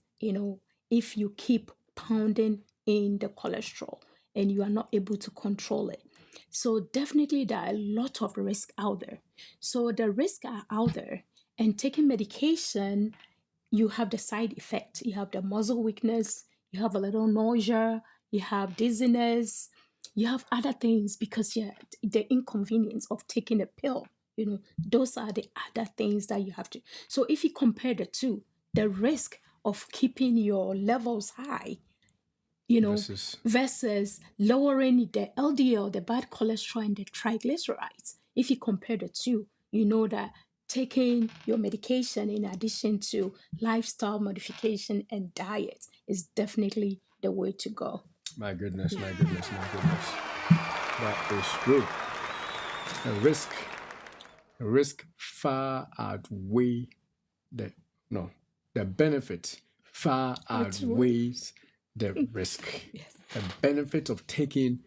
if you keep pounding in the cholesterol and you are not able to control it. So definitely there are a lot of risks out there. So the risks are out there, and taking medication, you have the side effect. You have the muscle weakness, you have a little nausea, you have dizziness, You have other things because yeah, the inconvenience of taking a pill, those are the other things that you have to. So if you compare the two, the risk of keeping your levels high, Versus, versus lowering the LDL, the bad cholesterol, and the triglycerides. If you compare the two, you know that taking your medication in addition to lifestyle modification and diet is definitely the way to go. my goodness, my goodness, my goodness. That is true. The risk far outweigh the no, the benefit far It's way. outweighs the risk. Yes. The benefits of taking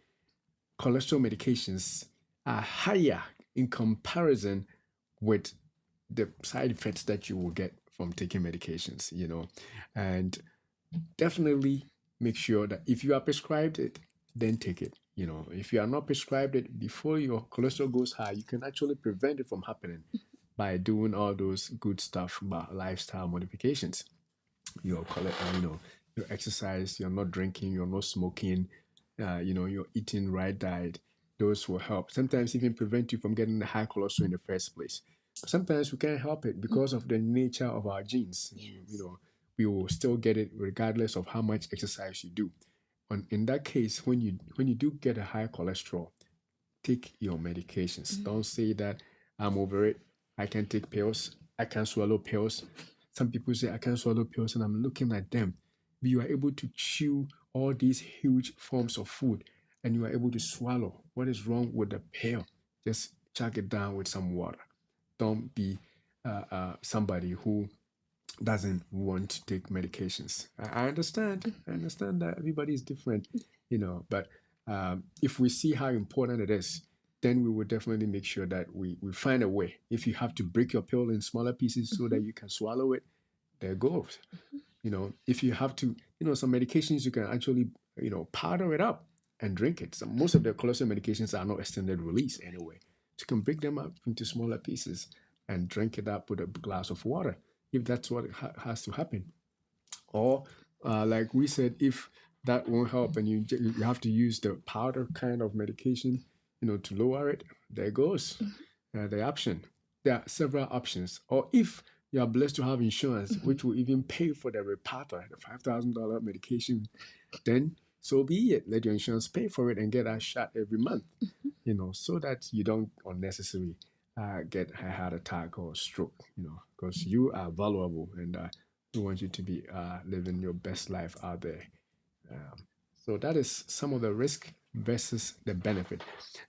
cholesterol medications are higher in comparison with the side effects that you will get from taking medications, and definitely make sure that if you are prescribed it, then take it. If you are not prescribed it, before your cholesterol goes high, you can actually prevent it from happening by doing all those good stuff about lifestyle modifications. Your exercise, you're not drinking, you're not smoking, you're eating right diet. Those will help. Sometimes even prevent you from getting the high cholesterol in the first place. But sometimes we can't help it because of the nature of our genes. We will still get it regardless of how much exercise you do. And in that case, when you do get a high cholesterol, take your medications. Don't say that I'm over it. I can take pills. I can swallow pills. Some people say I can swallow pills, and I'm looking at them. But you are able to chew all these huge forms of food, and you are able to swallow. What is wrong with the pill? Just chuck it down with some water. Don't be somebody who doesn't want to take medications. I understand. I understand that everybody is different, but if we see how important it is, then we will definitely make sure that we find a way. If you have to break your pill in smaller pieces so that you can swallow it, there goes. If you have to, some medications you can actually, powder it up and drink it. So most of the cholesterol medications are not extended release anyway. So you can break them up into smaller pieces and drink it up with a glass of water if that's what has to happen. Or, like we said, if that won't help and you have to use the powder kind of medication, to lower it, there goes the option. There are several options. Or if you are blessed to have insurance, which will even pay for the Repata, the $5,000 medication, then so be it. Let your insurance pay for it and get that shot every month, so that you don't unnecessarily get a heart attack or stroke, because you are valuable and we want you to be living your best life out there. So that is some of the risk versus the benefit.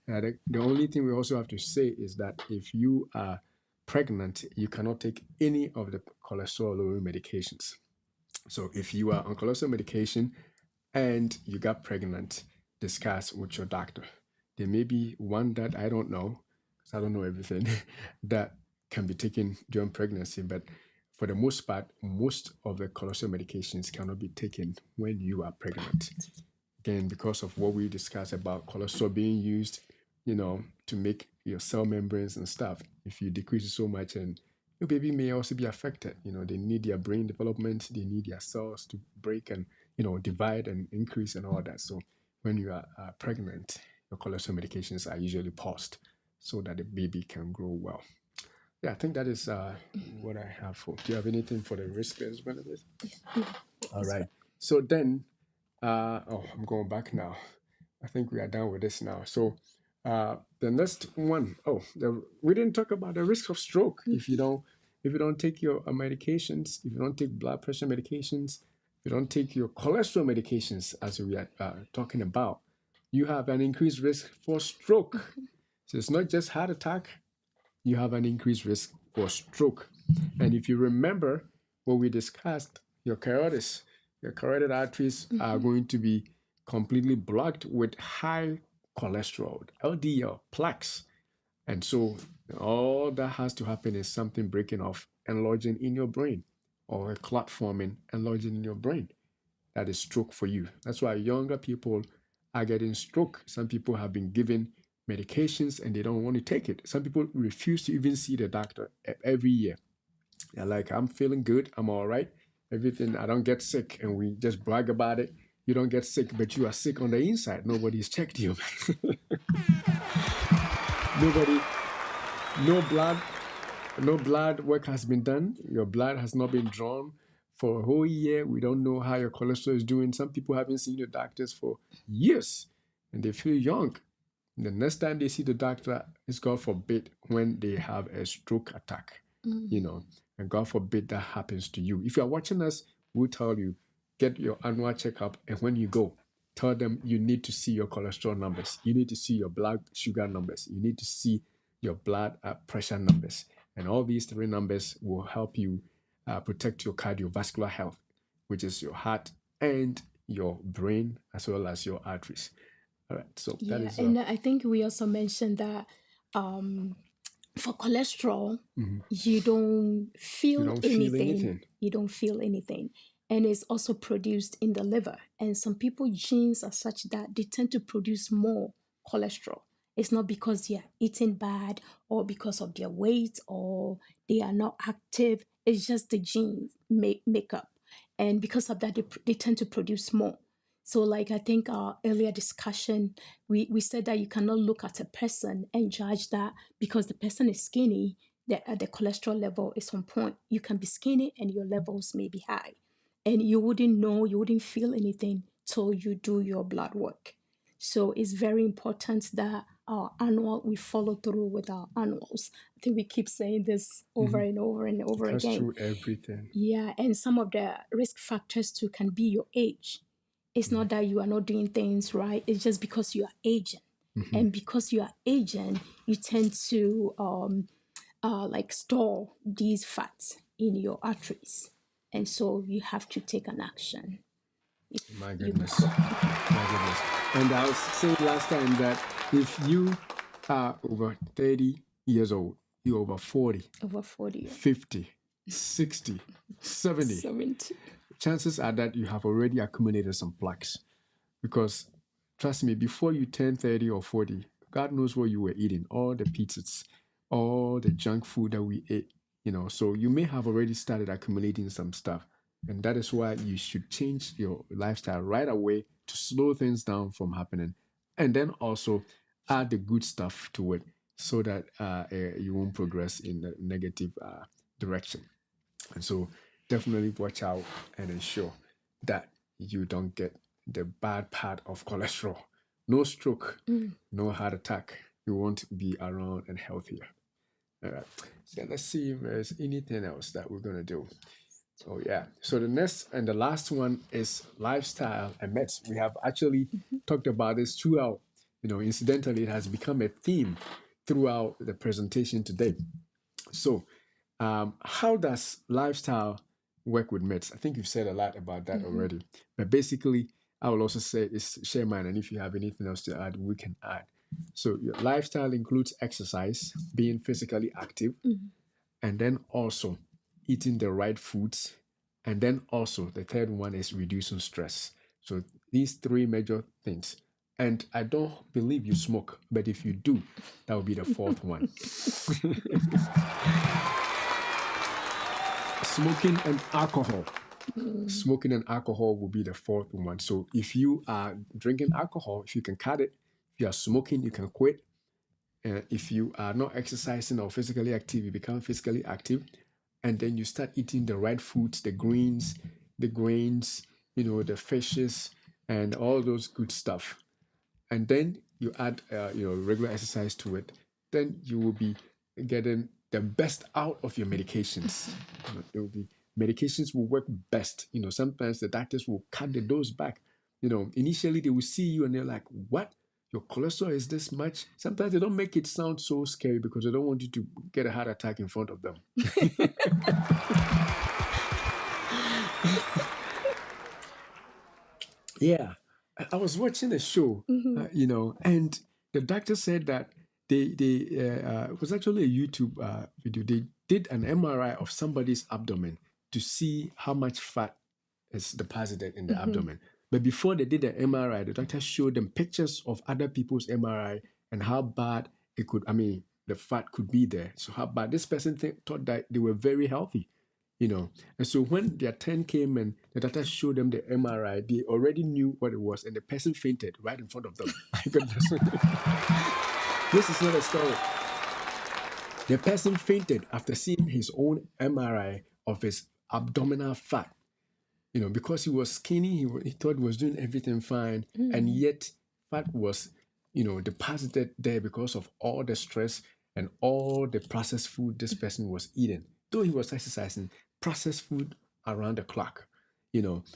The only thing we also have to say is that if you are pregnant, you cannot take any of the cholesterol lowering medications. So if you are on cholesterol medication and you got pregnant, discuss with your doctor. There may be one that I don't know, because I don't know everything, that can be taken during pregnancy, but for the most part, most of the cholesterol medications cannot be taken when you are pregnant. Again, because of what we discussed about cholesterol being used, to make your cell membranes and stuff. If you decrease it so much, and your baby may also be affected. They need their brain development, they need their cells to break and divide and increase and all that. So when you are pregnant, your cholesterol medications are usually paused so that the baby can grow well. Yeah, I think that is what I have for. Do you have anything for the risk as well? All right. So then, I'm going back now. I think we are done with this now. So the next one, we didn't talk about the risk of stroke if you don't take your medications, if you don't take blood pressure medications, if you don't take your cholesterol medications, as we are talking about, you have an increased risk for stroke. So it's not just heart attack, you have an increased risk for stroke. And if you remember what we discussed, your carotid arteries are going to be completely blocked with high cholesterol, LDL, plaques. And so all that has to happen is something breaking off and lodging in your brain, or a clot forming and lodging in your brain. That is stroke for you. That's why younger people are getting stroke. Some people have been given medications and they don't want to take it. Some people refuse to even see the doctor every year. They're like, I'm feeling good, I'm all right. Everything, I don't get sick, and we just brag about it. you don't get sick, but you are sick on the inside. Nobody's checked you. Nobody, no blood, no blood work has been done. Your blood has not been drawn for a whole year. We don't know how your cholesterol is doing. Some people haven't seen the doctors for years and they feel young. The next time they see the doctor is, God forbid, when they have a stroke attack, and God forbid that happens to you. If you're watching us, we'll tell you, get your annual checkup, and when you go, tell them you need to see your cholesterol numbers. You need to see your blood sugar numbers. You need to see your blood pressure numbers. And all these three numbers will help you protect your cardiovascular health, which is your heart and your brain, as well as your arteries. All right, so that is and I think we also mentioned that for cholesterol, you don't feel anything. You don't feel anything. And it's also produced in the liver. And some people genes are such that they tend to produce more cholesterol. It's not because they are eating bad or because of their weight or they are not active. It's just the genes makeup. And because of that, they tend to produce more. So like I think our earlier discussion, we said that you cannot look at a person and judge that because the person is skinny, the cholesterol level is on point. You can be skinny and your levels may be high. And you wouldn't know, you wouldn't feel anything till you do your blood work. So it's very important that we follow through with our annuals. I think we keep saying this over and over and over That's again. true, everything. Yeah, and some of the risk factors too can be your age. It's not that you are not doing things right. It's just because you are aging. And because you are aging, you tend to like store these fats in your arteries. And so you have to take an action. My goodness. My goodness. And I was saying last time that if you are over 30 years old, you're over 40, Over 40. 50, 60, 70, 70. chances are that you have already accumulated some plaques. Because trust me, before you turn 30 or 40, God knows what you were eating, all the pizzas, all the junk food that we ate, so you may have already started accumulating some stuff. And that is why you should change your lifestyle right away to slow things down from happening. And then also add the good stuff to it so that you won't progress in a negative direction. And so definitely watch out and ensure that you don't get the bad part of cholesterol. No stroke, no heart attack. You won't be around and healthier. All right. So let's see if there's anything else that we're going to do. Oh, yeah. So the next and the last one is lifestyle and meds. We have actually talked about this throughout. Incidentally, it has become a theme throughout the presentation today. So, how does lifestyle work with meds? I think you've said a lot about that already. But basically, I will also share mine. And if you have anything else to add, we can add. So, your lifestyle includes exercise, being physically active, and then also eating the right foods. And then also, the third one is reducing stress. So, these three major things. And I don't believe you smoke, but if you do, that will be the fourth one. Smoking and alcohol. Smoking and alcohol will be the fourth one. So if you are drinking alcohol, if you can cut it. If you are smoking, you can quit. If you are not exercising or physically active, you become physically active. And then you start eating the right foods, the greens, the grains, the fishes, and all those good stuff. And then you add regular exercise to it. Then you will be getting the best out of your medications. There will be medications will work best. Sometimes the doctors will cut the dose back. Initially they will see you and they're like, "What? Your cholesterol is this much?" Sometimes they don't make it sound so scary because they don't want you to get a heart attack in front of them. Yeah, I was watching a show, and the doctor said that they it was actually a YouTube video. They did an MRI of somebody's abdomen to see how much fat is deposited in the abdomen. But before they did the MRI, the doctor showed them pictures of other people's MRI and how bad the fat could be there. So how bad this person thought that they were very healthy. And so when their turn came and the doctor showed them the MRI, they already knew what it was, and the person fainted right in front of them. My goodness. This is not a story. The person fainted after seeing his own MRI of his abdominal fat. Because he was skinny, he thought he was doing everything fine, and yet fat was, deposited there because of all the stress and all the processed food this person was eating. Though he was exercising, processed food around the clock.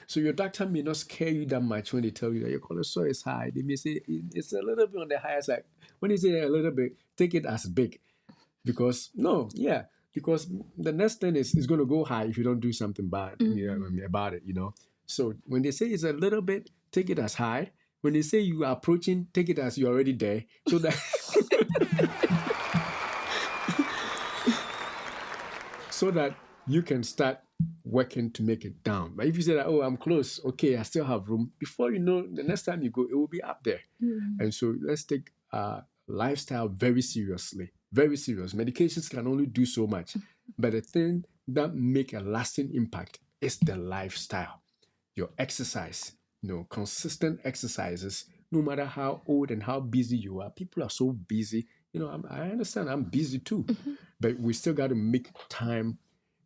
So your doctor may not scare you that much when they tell you that your cholesterol is high. They may say it's a little bit on the higher side. When they say a little bit, take it as big. Because the next thing is going to go high if you don't do something bad about it. So when they say it's a little bit, take it as high. When they say you are approaching, take it as you're already there, so that so that you can start working to make it down. But if you say that, oh, I'm close, okay, I still have room, before you know, the next time you go, it will be up there. And so let's take lifestyle very seriously. Very serious. Medications can only do so much. But the thing that make a lasting impact is the lifestyle. Your exercise, consistent exercises, no matter how old and how busy you are. People are so busy. I understand I'm busy too. But we still got to make time.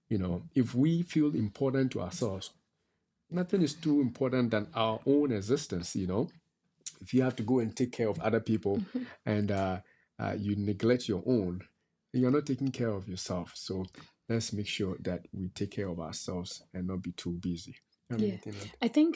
If we feel important to ourselves, nothing is too important than our own existence. If you have to go and take care of other people and you neglect your own, you're not taking care of yourself. So let's make sure that we take care of ourselves and not be too busy. I think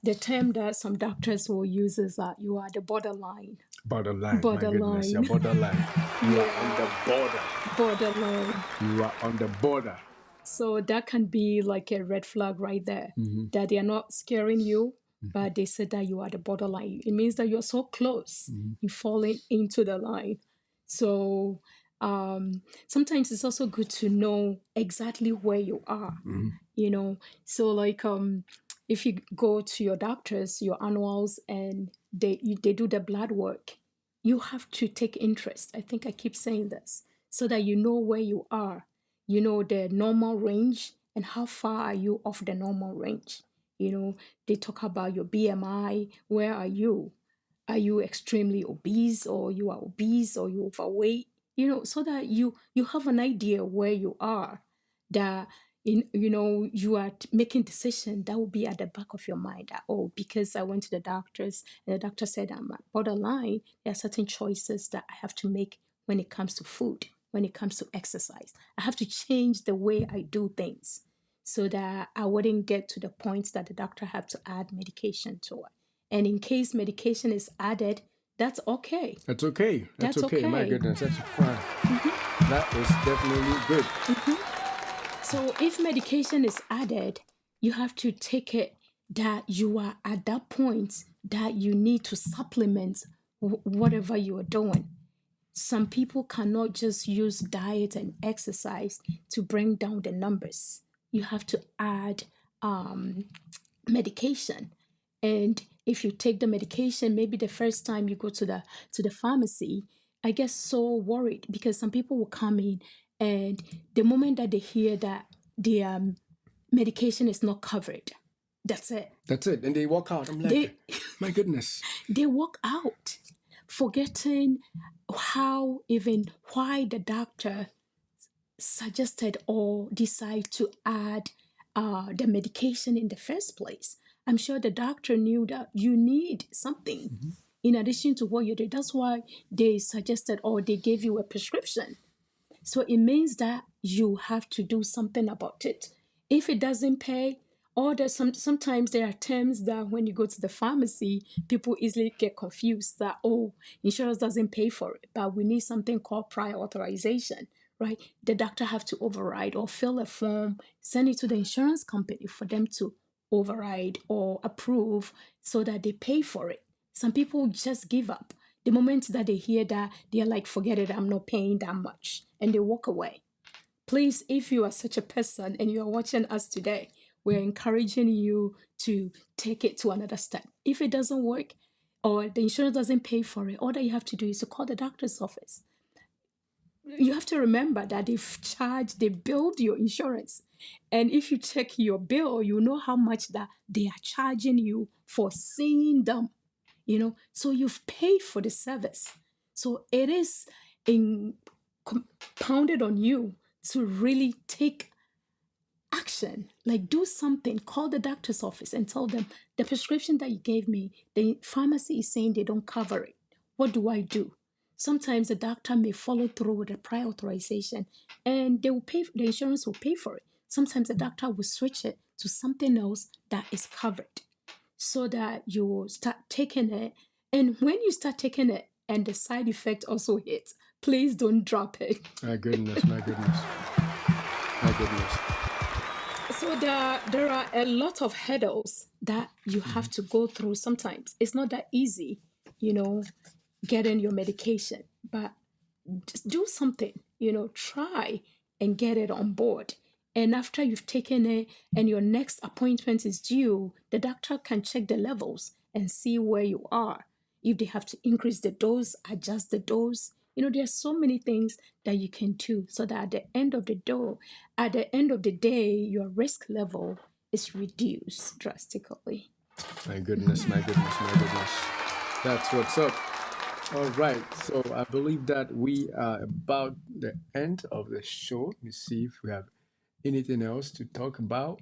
the term that some doctors will use is that you are the borderline. Borderline. My goodness, you're borderline. You are on the border. Borderline. You are on the border. So that can be like a red flag right there, that they are not scaring you, but they said that you are the borderline. It means that you're so close, you're falling into the line. So sometimes it's also good to know exactly where you are, So like if you go to your doctors, your annuals, and they do the blood work, you have to take interest. I think I keep saying this, so that you know where you are. You know the normal range and how far are you off the normal range. They talk about your BMI. Where are you? Are you extremely obese, or you are obese, or you overweight? So that you have an idea where you are. That you are making decision that will be at the back of your mind. That, oh, because I went to the doctors and the doctor said I'm at borderline, there are certain choices that I have to make when it comes to food, when it comes to exercise. I have to change the way I do things so that I wouldn't get to the point that the doctor had to add medication to it. And in case medication is added, that's okay. That's okay. That's okay. My goodness, that's fine. That is definitely good. So if medication is added, you have to take it that you are at that point that you need to supplement whatever you are doing. Some people cannot just use diet and exercise to bring down the numbers. You have to add medication. And if you take the medication, maybe the first time you go to the pharmacy, I get so worried because some people will come in, and the moment that they hear that the medication is not covered, that's it. That's it. And they walk out. I'm like, my goodness. They walk out, forgetting why the doctor suggested or decide to add the medication in the first place. I'm sure the doctor knew that you need something in addition to what you did. That's why they suggested or they gave you a prescription. So it means that you have to do something about it. If it doesn't pay, or sometimes there are terms that when you go to the pharmacy, people easily get confused that, oh, insurance doesn't pay for it, but we need something called prior authorization, right? The doctor have to override or fill a form, send it to the insurance company for them to override or approve so that they pay for it. Some people just give up. The moment that they hear that, they're like, forget it, I'm not paying that much. And they walk away. Please, if you are such a person and you are watching us today, we're encouraging you to take it to another step. If it doesn't work or the insurance doesn't pay for it, all that you have to do is to call the doctor's office. you have to remember that they build your insurance. And if you check your bill, you know how much that they are charging you for seeing them, So you've paid for the service. So it is compounded on you to really take action, like do something, call the doctor's office and tell them the prescription that you gave me, the pharmacy is saying they don't cover it. What do I do? Sometimes the doctor may follow through with a prior authorization and they will pay, the insurance will pay for it. Sometimes the doctor will switch it to something else that is covered so that you will start taking it. And when you start taking it and the side effect also hits, please don't drop it. My goodness, my goodness, my goodness. So there are a lot of hurdles that you have to go through sometimes. It's not that easy, getting your medication, but just do something, try and get it on board. And after you've taken it and your next appointment is due, the doctor can check the levels and see where you are. If they have to increase the dose, adjust the dose. There are so many things that you can do so that at the end of the day, your risk level is reduced drastically. My goodness, my goodness, my goodness. That's what's up. All right, so I believe that we are about the end of the show. Let me see if we have anything else to talk about.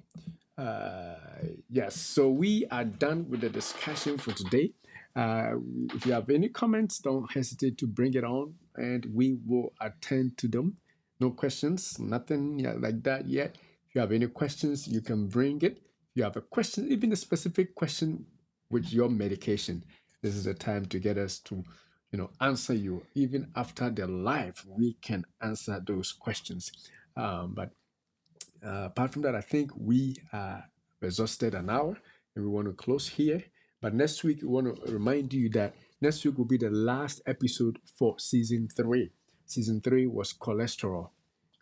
Yes, so we are done with the discussion for today. If you have any comments, don't hesitate to bring it on and we will attend to them. No questions, nothing like that yet. If you have any questions, you can bring it. If you have a question, even a specific question with your medication, this is the time to get us to answer you. Even after the live, we can answer those questions. But apart from that, I think we are exhausted an hour and we want to close here. But next week, we want to remind you that next week will be the last episode for season 3. Season 3 was cholesterol,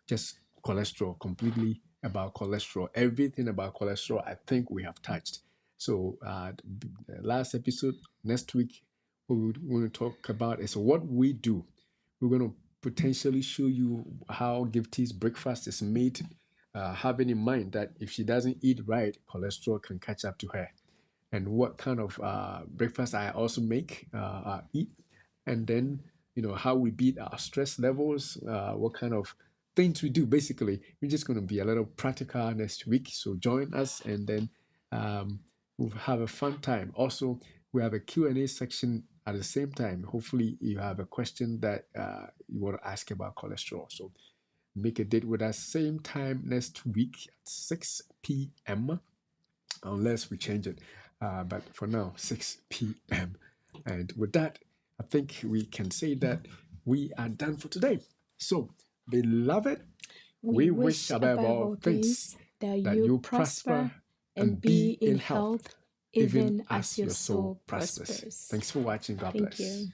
just cholesterol, completely about cholesterol. Everything about cholesterol, I think we have touched. So the last episode next week, what we want to talk about is what we do. We're going to potentially show you how Gifty's breakfast is made, having in mind that if she doesn't eat right, cholesterol can catch up to her. And what kind of breakfast I also make, eat, and then how we beat our stress levels, what kind of things we do. Basically, we're just going to be a little practical next week. So join us, and then we'll have a fun time. Also, we have a Q&A section at the same time. Hopefully, you have a question that you want to ask about cholesterol. So make a date with us same time next week at 6 p.m. unless we change it. But for now, 6 p.m. And with that, I think we can say that we are done for today. So, beloved, we wish above all things that you prosper and be in health, even as your soul prospers. Thanks for watching. God bless. Thank you.